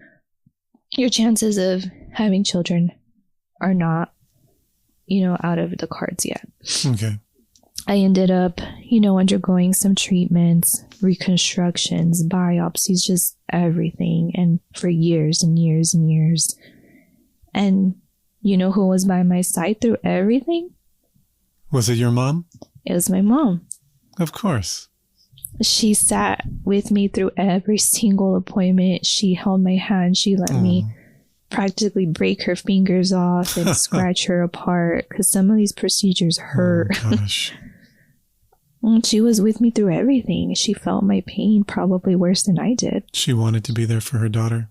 your chances of having children are not, out of the cards yet. Okay. I ended up, undergoing some treatments, reconstructions, biopsies, just everything. And for years and years and years. And you know who was by my side through everything? Was it your mom? It was my mom. Of course. She sat with me through every single appointment. She held my hand. She let me practically break her fingers off and scratch her apart because some of these procedures hurt. Oh, gosh. She was with me through everything. She felt my pain probably worse than I did. She wanted to be there for her daughter.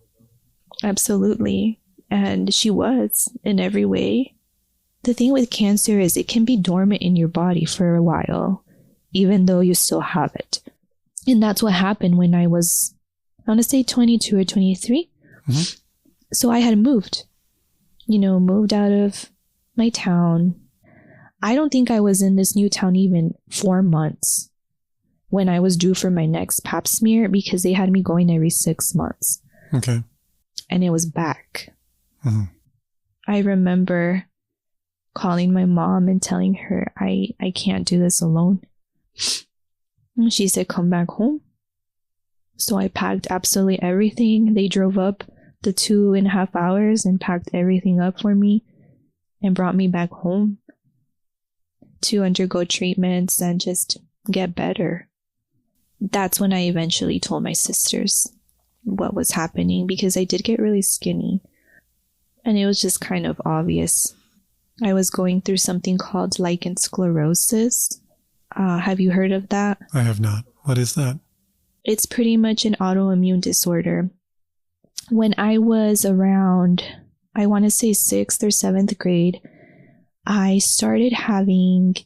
Absolutely. And she was in every way. The thing with cancer is it can be dormant in your body for a while, even though you still have it. And that's what happened when I was, I want to say 22 or 23. So I had moved out of my town. I don't think I was in this new town even 4 months when I was due for my next pap smear because they had me going every 6 months. Okay. And it was back. I remember calling my mom and telling her, I can't do this alone. And she said, come back home. So I packed absolutely everything. They drove up the 2.5 hours and packed everything up for me and brought me back home to undergo treatments and just get better. That's when I eventually told my sisters what was happening because I did get really skinny. And it was just kind of obvious. I was going through something called lichen sclerosis. Have you heard of that? I have not. What is that? It's pretty much an autoimmune disorder. When I was around, I want to say 6th or 7th grade, I started having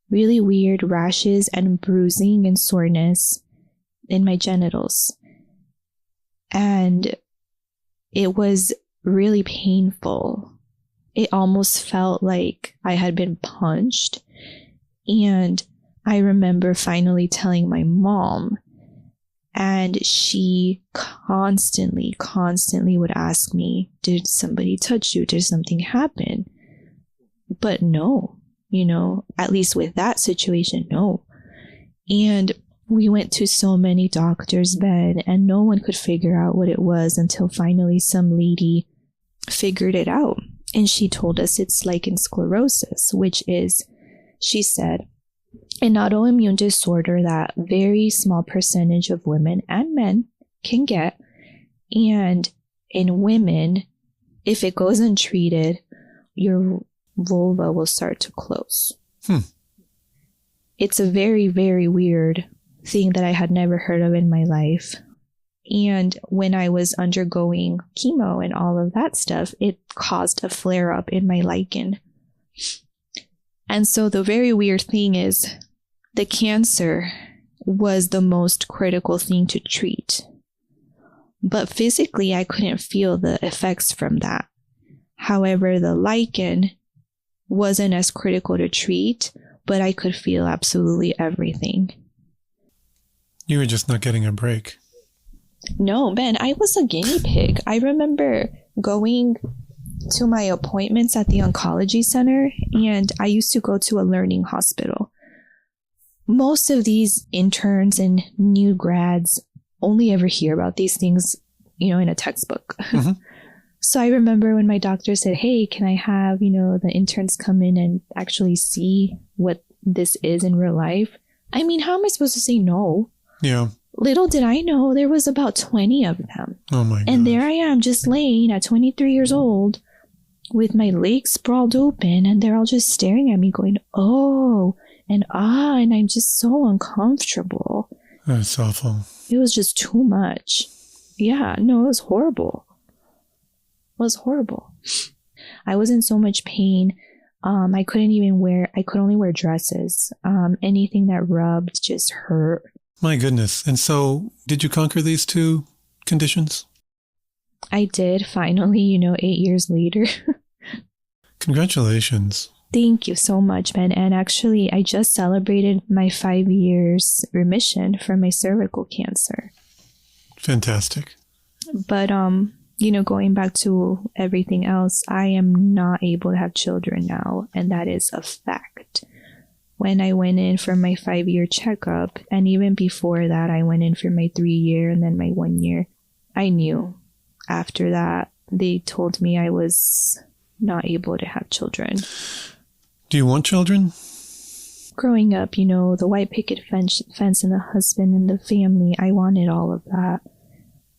really weird rashes and bruising and soreness in my genitals. And it was really painful. It almost felt like I had been punched. And I remember finally telling my mom, and she constantly would ask me, did somebody touch you? Did something happen? But no, at least with that situation, no. And we went to so many doctors, Ben, and no one could figure out what it was until finally some lady figured it out. And she told us it's lichen sclerosis, which is, she said, an autoimmune disorder that very small percentage of women and men can get. And in women, if it goes untreated, your vulva will start to close. It's a very, very weird thing that I had never heard of in my life. And when I was undergoing chemo and all of that stuff, it caused a flare up in my lichen. And so the very weird thing is the cancer was the most critical thing to treat. But physically, I couldn't feel the effects from that. However, the lichen wasn't as critical to treat, but I could feel absolutely everything. You were just not getting a break. No, Ben, I was a guinea pig. I remember going to my appointments at the oncology center, and I used to go to a learning hospital. Most of these interns and new grads only ever hear about these things, in a textbook. Mm-hmm. So I remember when my doctor said, hey, can I have, the interns come in and actually see what this is in real life? I mean, how am I supposed to say no? Yeah. Little did I know there was about 20 of them. Oh my God. And there I am just laying at 23 years old with my legs sprawled open, and they're all just staring at me going, oh, and and I'm just so uncomfortable. That's awful. It was just too much. Yeah, no, it was horrible. It was horrible. I was in so much pain. I could only wear dresses. Anything that rubbed just hurt. My goodness. And so did you conquer these two conditions? I did finally, 8 years later. Congratulations. Thank you so much, Ben. And actually, I just celebrated my 5 years remission from my cervical cancer. Fantastic. But, going back to everything else, I am not able to have children now. And that is a fact. When I went in for my 5-year checkup, and even before that, I went in for my 3-year and then my 1 year, I knew after that, they told me I was not able to have children. Do you want children? Growing up, the white picket fence and the husband and the family, I wanted all of that.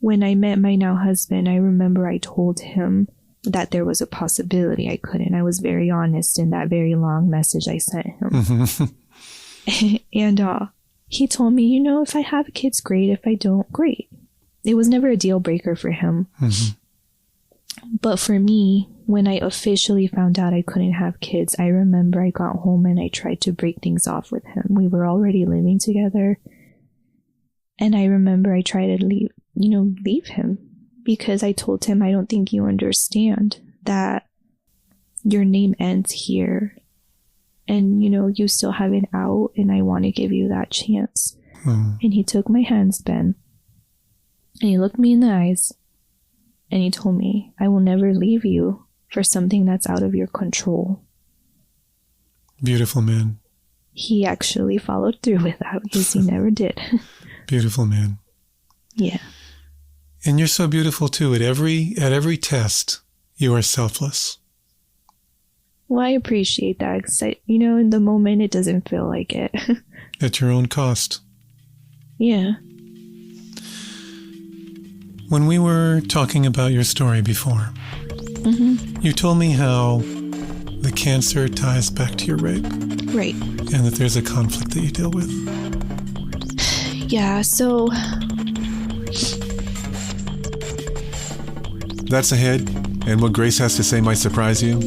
When I met my now husband, I remember I told him that there was a possibility I couldn't. I was very honest in that very long message I sent him. And he told me, if I have kids, great. If I don't, great. It was never a deal breaker for him. Mm-hmm. But for me, when I officially found out I couldn't have kids, I remember I got home and I tried to break things off with him. We were already living together. And I remember I tried to leave him because I told him, I don't think you understand that your name ends here. And, you still have it out, and I want to give you that chance. And he took my hands, Ben, and he looked me in the eyes, and he told me, I will never leave you for something that's out of your control. Beautiful man. He actually followed through with that because he never did. Beautiful man. Yeah. And you're so beautiful too. At every test, you are selfless. Well, I appreciate that because, in the moment, it doesn't feel like it. At your own cost. Yeah. When we were talking about your story before, you told me how the cancer ties back to your rape. Right. And that there's a conflict that you deal with. Yeah, so... That's ahead, and what Grace has to say might surprise you.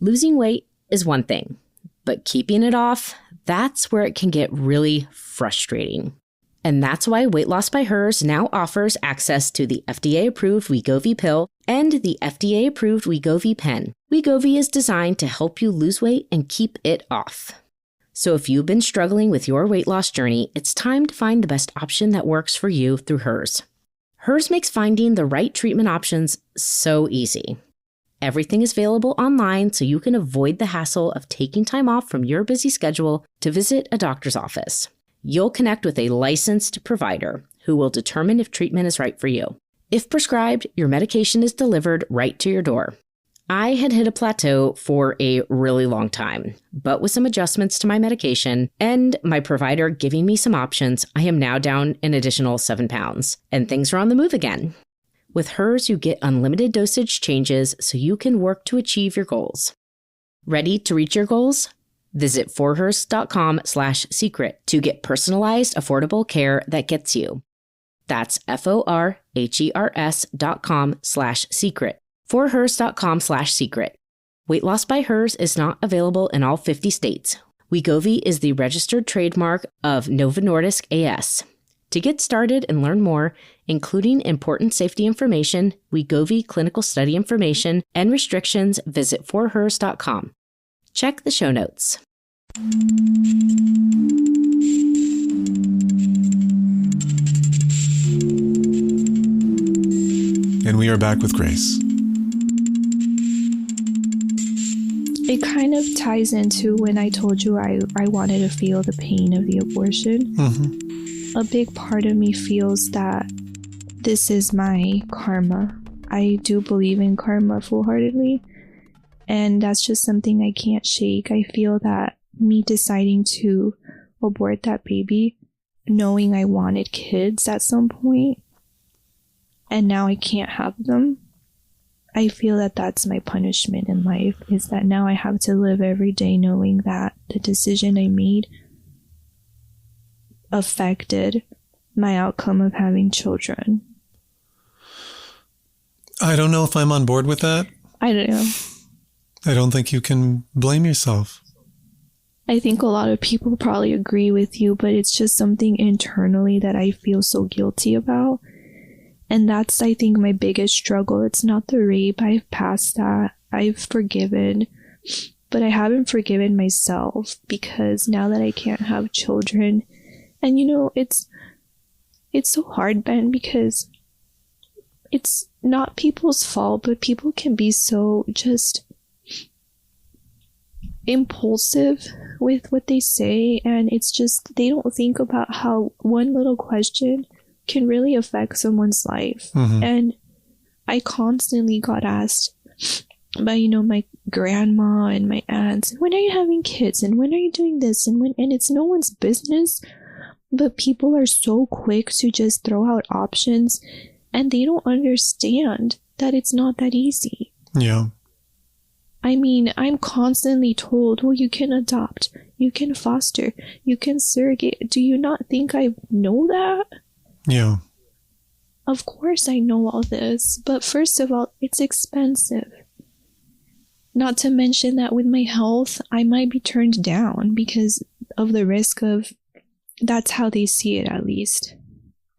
Losing weight is one thing, but keeping it off, that's where it can get really frustrating. And that's why Weight Loss by Hers now offers access to the FDA-approved Wegovy pill and the FDA-approved Wegovy pen. Wegovy is designed to help you lose weight and keep it off. So if you've been struggling with your weight loss journey, it's time to find the best option that works for you through Hers. Hers makes finding the right treatment options so easy. Everything is available online so you can avoid the hassle of taking time off from your busy schedule to visit a doctor's office. You'll connect with a licensed provider who will determine if treatment is right for you. If prescribed, your medication is delivered right to your door. I had hit a plateau for a really long time, but with some adjustments to my medication and my provider giving me some options, I am now down an additional 7 pounds, and things are on the move again. With hers, you get unlimited dosage changes so you can work to achieve your goals. Ready to reach your goals? Visit forhers.com/secret to get personalized, affordable care that gets you. That's forhers.com/secret. forhers.com/secret. Weight loss by Hers is not available in all 50 states. Wegovy is the registered trademark of Novo Nordisk AS. To get started and learn more, including important safety information, Wegovy clinical study information, and restrictions, visit forhers.com. Check the show notes. And we are back with Grace. It kind of ties into when I told you I wanted to feel the pain of the abortion. Mm-hmm. A big part of me feels that this is my karma. I do believe in karma full-heartedly, and that's just something I can't shake. I feel that me deciding to abort that baby, knowing I wanted kids at some point, and now I can't have them, I feel that that's my punishment in life, is that now I have to live every day knowing that the decision I made affected my outcome of having children. I don't know if I'm on board with that. I don't know. I don't think you can blame yourself. I think a lot of people probably agree with you, but it's just something internally that I feel so guilty about. And that's, I think, my biggest struggle. It's not the rape. I've passed that. I've forgiven. But I haven't forgiven myself, because now that I can't have children, and it's so hard, Ben, because it's not people's fault, but people can be so just impulsive with what they say, and it's just, they don't think about how one little question can really affect someone's life. Mm-hmm. And I constantly got asked by, my grandma and my aunts, when are you having kids? And when are you doing this? And it's no one's business, but people are so quick to just throw out options, and they don't understand that it's not that easy. Yeah. I mean, I'm constantly told, well, you can adopt, you can foster, you can surrogate. Do you not think I know that? Yeah. Of course I know all this, but first of all, it's expensive. Not to mention that with my health, I might be turned down because of the risk of, that's how they see it at least.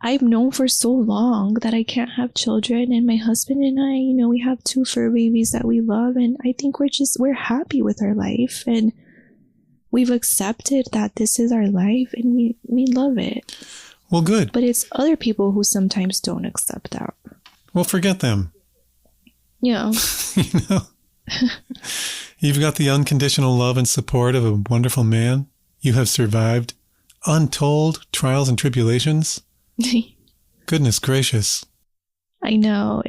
I've known for so long that I can't have children, and my husband and I, we have 2 fur babies that we love, and I think we're happy with our life, and we've accepted that this is our life, and we love it. Well, good. But it's other people who sometimes don't accept that. Well, forget them. Yeah. You've got the unconditional love and support of a wonderful man. You have survived untold trials and tribulations. Goodness gracious. I know.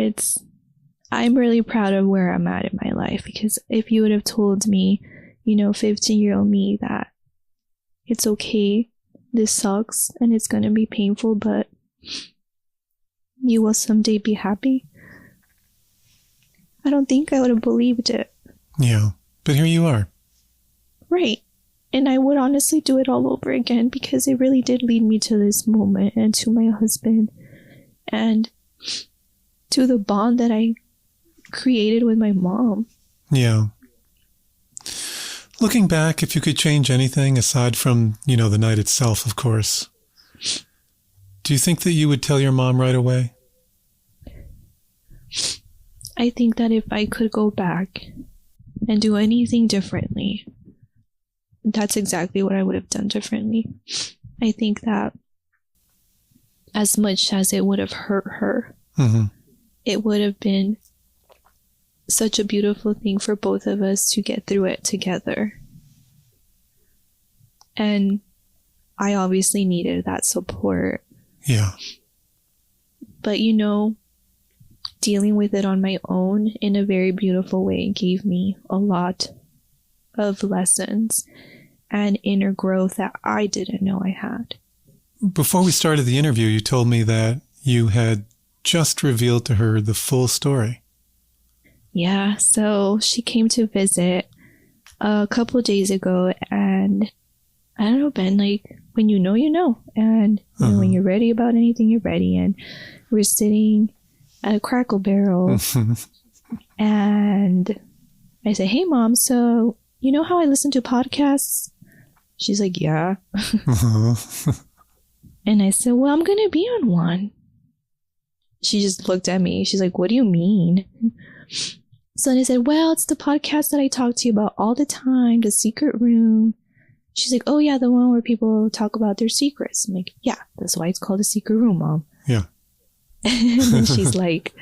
I'm really proud of where I'm at in my life, because if you would have told me, 15-year-old me, that it's okay, this sucks, and it's going to be painful, but you will someday be happy, I don't think I would have believed it. Yeah, but here you are. Right. And I would honestly do it all over again, because it really did lead me to this moment, and to my husband, and to the bond that I created with my mom. Yeah. Looking back, if you could change anything aside from, the night itself, of course, do you think that you would tell your mom right away? I think that if I could go back and do anything differently, that's exactly what I would have done differently. I think that as much as it would have hurt her, mm-hmm. it would have been such a beautiful thing for both of us to get through it together. And I obviously needed that support. Yeah. But dealing with it on my own in a very beautiful way gave me a lot of lessons and inner growth that I didn't know I had. Before we started the interview, you told me that you had just revealed to her the full story. Yeah, so she came to visit a couple of days ago, and I don't know, Ben, like, when you know, you know. And you know, when you're ready about anything, you're ready. And we're sitting at a Crackle Barrel, and I said, hey, Mom, so you know how I listen to podcasts? She's like, yeah. And I said, well, I'm going to be on one. She just looked at me. She's like, what do you mean? So I said, well, it's the podcast that I talk to you about all the time, The Secret Room. She's like, oh, yeah, the one where people talk about their secrets. I'm like, yeah, that's why it's called The Secret Room, Mom. Yeah. And then she's like,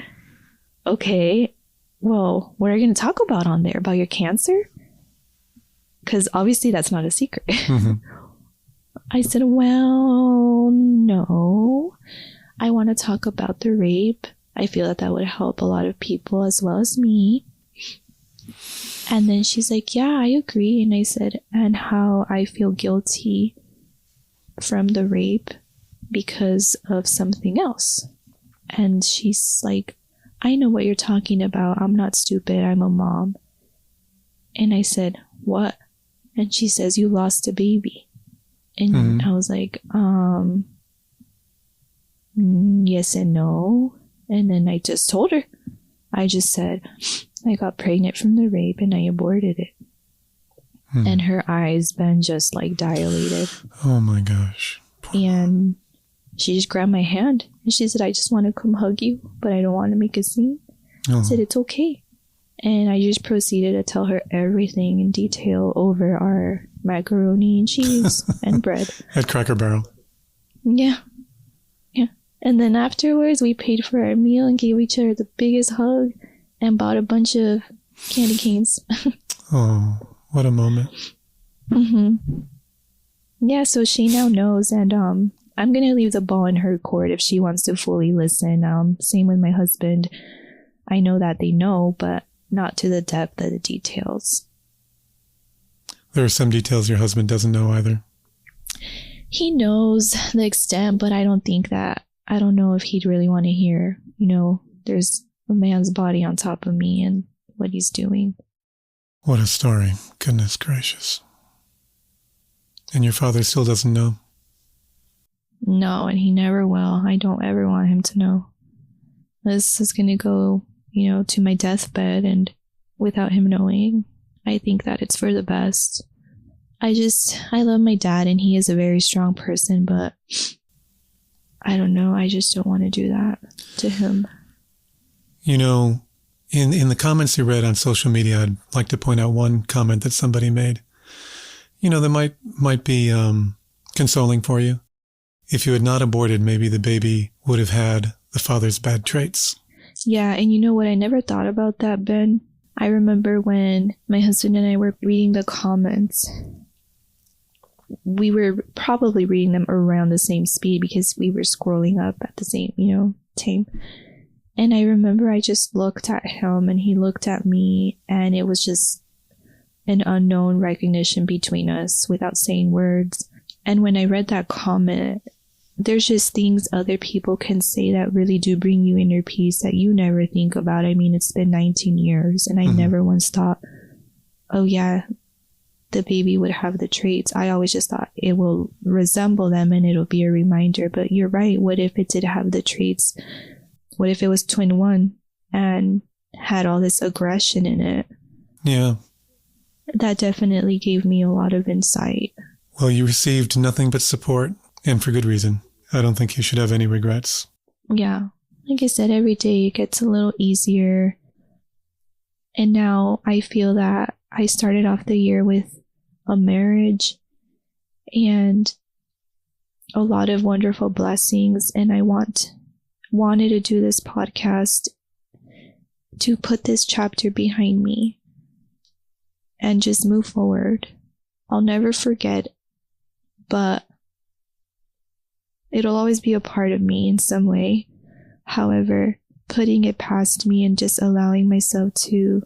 okay, well, what are you going to talk about on there? About your cancer? Because obviously that's not a secret. I said, well, no. I want to talk about the rape. I feel that would help a lot of people as well as me. And then she's like, yeah, I agree. And I said, and how I feel guilty from the rape because of something else. And she's like, I know what you're talking about. I'm not stupid. I'm a mom. And I said, what? And she says, you lost a baby. And I was like, yes and no. And then I just told her. I just said, I got pregnant from the rape and I aborted it. And her eyes then just like dilated. Oh my gosh. And she just grabbed my hand and she said, I just want to come hug you, but I don't want to make a scene. I said, it's okay. And I just proceeded to tell her everything in detail over our macaroni and cheese and bread. At Cracker Barrel. Yeah. Yeah. And then afterwards, we paid for our meal and gave each other the biggest hug and bought a bunch of candy canes. Oh, what a moment. Yeah, so she now knows, and I'm going to leave the ball in her court if she wants to fully listen. Same with my husband. I know that they know, but not to the depth of the details. There are some details your husband doesn't know either. He knows the extent, but I don't know if he'd really want to hear, there's a man's body on top of me and what he's doing. What a story. Goodness gracious. And your father still doesn't know? No, and he never will. I don't ever want him to know. This is going to go, to my deathbed, and without him knowing, I think that it's for the best. I love my dad, and he is a very strong person, but I don't know. I just don't want to do that to him. In the comments you read on social media, I'd like to point out one comment that somebody made. That might be consoling for you. If you had not aborted, maybe the baby would have had the father's bad traits. Yeah, and you know what? I never thought about that, Ben. I remember when my husband and I were reading the comments, we were probably reading them around the same speed because we were scrolling up at the same, time. And I remember I just looked at him and he looked at me, and it was just an unknown recognition between us without saying words. And when I read that comment, there's just things other people can say that really do bring you inner peace that you never think about. I mean, it's been 19 years and I never once thought, oh yeah, the baby would have the traits. I always just thought it will resemble them and it'll be a reminder. But you're right. What if it did have the traits? What if it was twin one and had all this aggression in it? Yeah. That definitely gave me a lot of insight. Well, you received nothing but support, and for good reason. I don't think you should have any regrets. Yeah. Like I said, every day it gets a little easier. And now I feel that I started off the year with a marriage and a lot of wonderful blessings. And I wanted to do this podcast to put this chapter behind me and just move forward. I'll never forget, but it'll always be a part of me in some way. However, putting it past me and just allowing myself to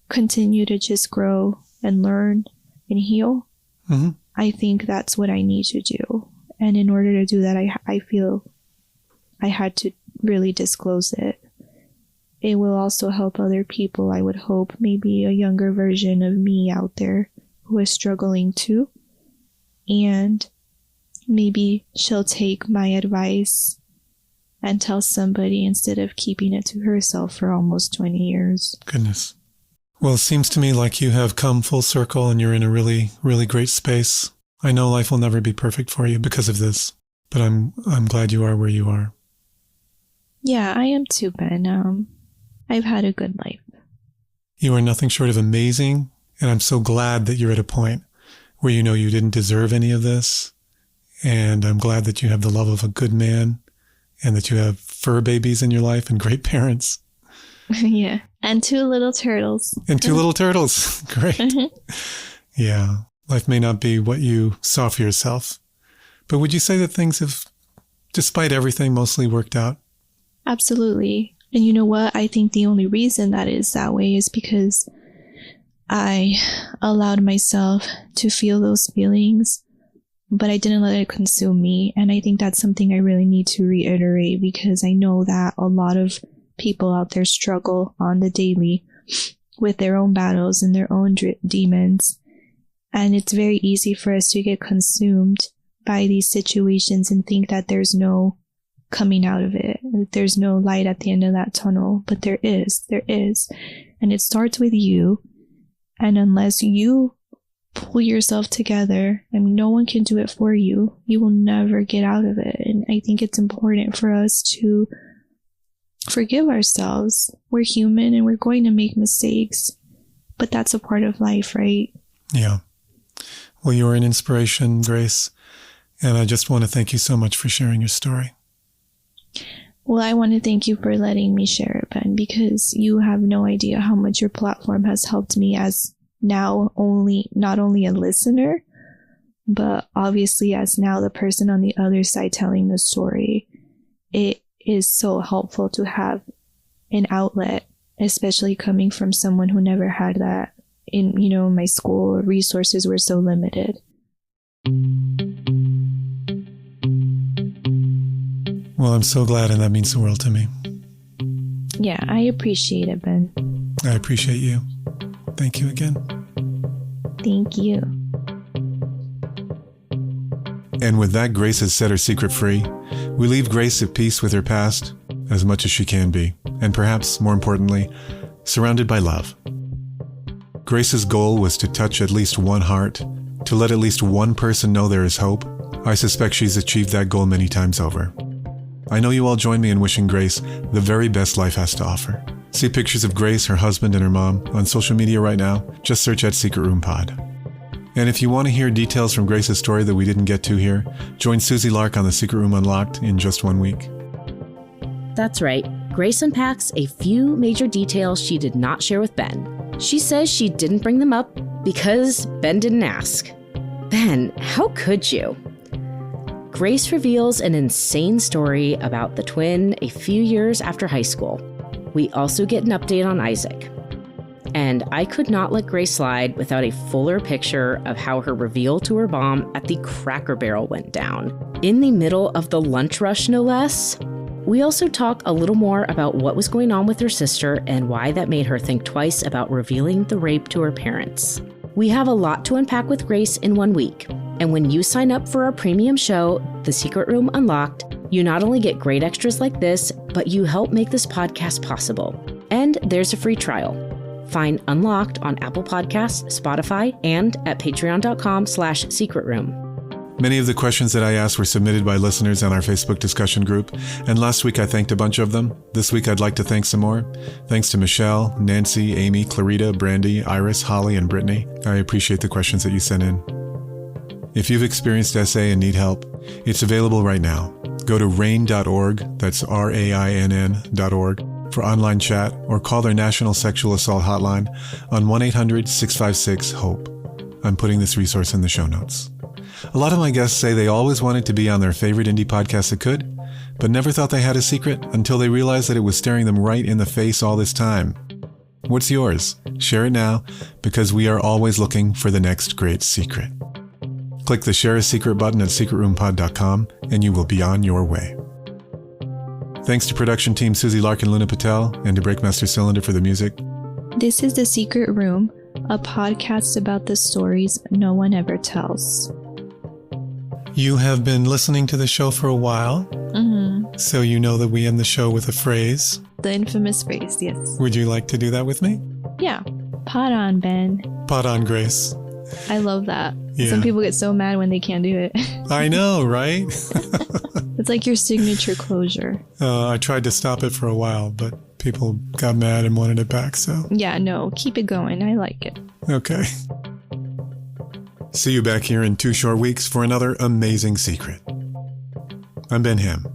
continue to just grow and learn and heal. Mm-hmm. I think that's what I need to do. And in order to do that, I feel I had to really disclose it. It will also help other people, I would hope, maybe a younger version of me out there who is struggling too. And maybe she'll take my advice and tell somebody instead of keeping it to herself for almost 20 years. Goodness. Well, it seems to me like you have come full circle and you're in a really, really great space. I know life will never be perfect for you because of this, but I'm glad you are where you are. Yeah, I am too, Ben. I've had a good life. You are nothing short of amazing, and I'm so glad that you're at a point where you know you didn't deserve any of this, and I'm glad that you have the love of a good man, and that you have fur babies in your life and great parents. Yeah, and 2 little turtles. And 2 little turtles. Great. Yeah, life may not be what you saw for yourself, but would you say that things have, despite everything, mostly worked out? Absolutely. And you know what? I think the only reason that is that way is because I allowed myself to feel those feelings, but I didn't let it consume me. And I think that's something I really need to reiterate, because I know that a lot of people out there struggle on the daily with their own battles and their own demons. And it's very easy for us to get consumed by these situations and think that there's no coming out of it. There's no light at the end of that tunnel, but there is. And it starts with you. And unless you pull yourself together, I mean, no one can do it for you. You will never get out of it. And I think it's important for us to forgive ourselves. We're human and we're going to make mistakes, but that's a part of life, right? Yeah. Well, you're an inspiration, Grace. And I just want to thank you so much for sharing your story. Well, I want to thank you for letting me share it, Ben, because you have no idea how much your platform has helped me as now not only a listener, but obviously as now the person on the other side telling the story. It is so helpful to have an outlet, especially coming from someone who never had that. In my school, resources were so limited. Well, I'm so glad, and that means the world to me. Yeah, I appreciate it, Ben. I appreciate you. Thank you again. Thank you. And with that, Grace has set her secret free. We leave Grace at peace with her past, as much as she can be, and perhaps, more importantly, surrounded by love. Grace's goal was to touch at least one heart, to let at least one person know there is hope. I suspect she's achieved that goal many times over. I know you all join me in wishing Grace the very best life has to offer. See pictures of Grace, her husband, and her mom on social media right now. Just search at Secret Room Pod. And if you want to hear details from Grace's story that we didn't get to here, join Susie Lark on the Secret Room Unlocked in just 1 week. That's right. Grace unpacks a few major details she did not share with Ben. She says she didn't bring them up because Ben didn't ask. Ben, how could you? Grace reveals an insane story about the twin a few years after high school. We also get an update on Isaac. And I could not let Grace slide without a fuller picture of how her reveal to her mom at the Cracker Barrel went down. In the middle of the lunch rush, no less. We also talk a little more about what was going on with her sister and why that made her think twice about revealing the rape to her parents. We have a lot to unpack with Grace in 1 week. And when you sign up for our premium show, The Secret Room Unlocked, you not only get great extras like this, but you help make this podcast possible. And there's a free trial. Find Unlocked on Apple Podcasts, Spotify, and at patreon.com/secretroom. Many of the questions that I asked were submitted by listeners on our Facebook discussion group, and last week I thanked a bunch of them. This week I'd like to thank some more. Thanks to Michelle, Nancy, Amy, Clarita, Brandy, Iris, Holly, and Brittany. I appreciate the questions that you sent in. If you've experienced SA and need help, it's available right now. Go to RAINN.org, that's RAINN.org, for online chat, or call their National Sexual Assault Hotline on 1-800-656-HOPE. I'm putting this resource in the show notes. A lot of my guests say they always wanted to be on their favorite indie podcast that could, but never thought they had a secret until they realized that it was staring them right in the face all this time. What's yours? Share it now, because we are always looking for the next great secret. Click the Share a Secret button at secretroompod.com and you will be on your way. Thanks to production team Susie Lark and Luna Patel, and to Breakmaster Cylinder for the music. This is The Secret Room, a podcast about the stories no one ever tells. You have been listening to the show for a while, so you know that we end the show with a phrase. The infamous phrase, yes. Would you like to do that with me? Yeah. Pot on, Ben. Pot on, Grace. I love that. Yeah. Some people get so mad when they can't do it. I know, right? It's like your signature closure. I tried to stop it for a while, but people got mad and wanted it back, so. Yeah, no, keep it going. I like it. Okay. See you back here in 2 short weeks for another amazing secret. I'm Ben Ham.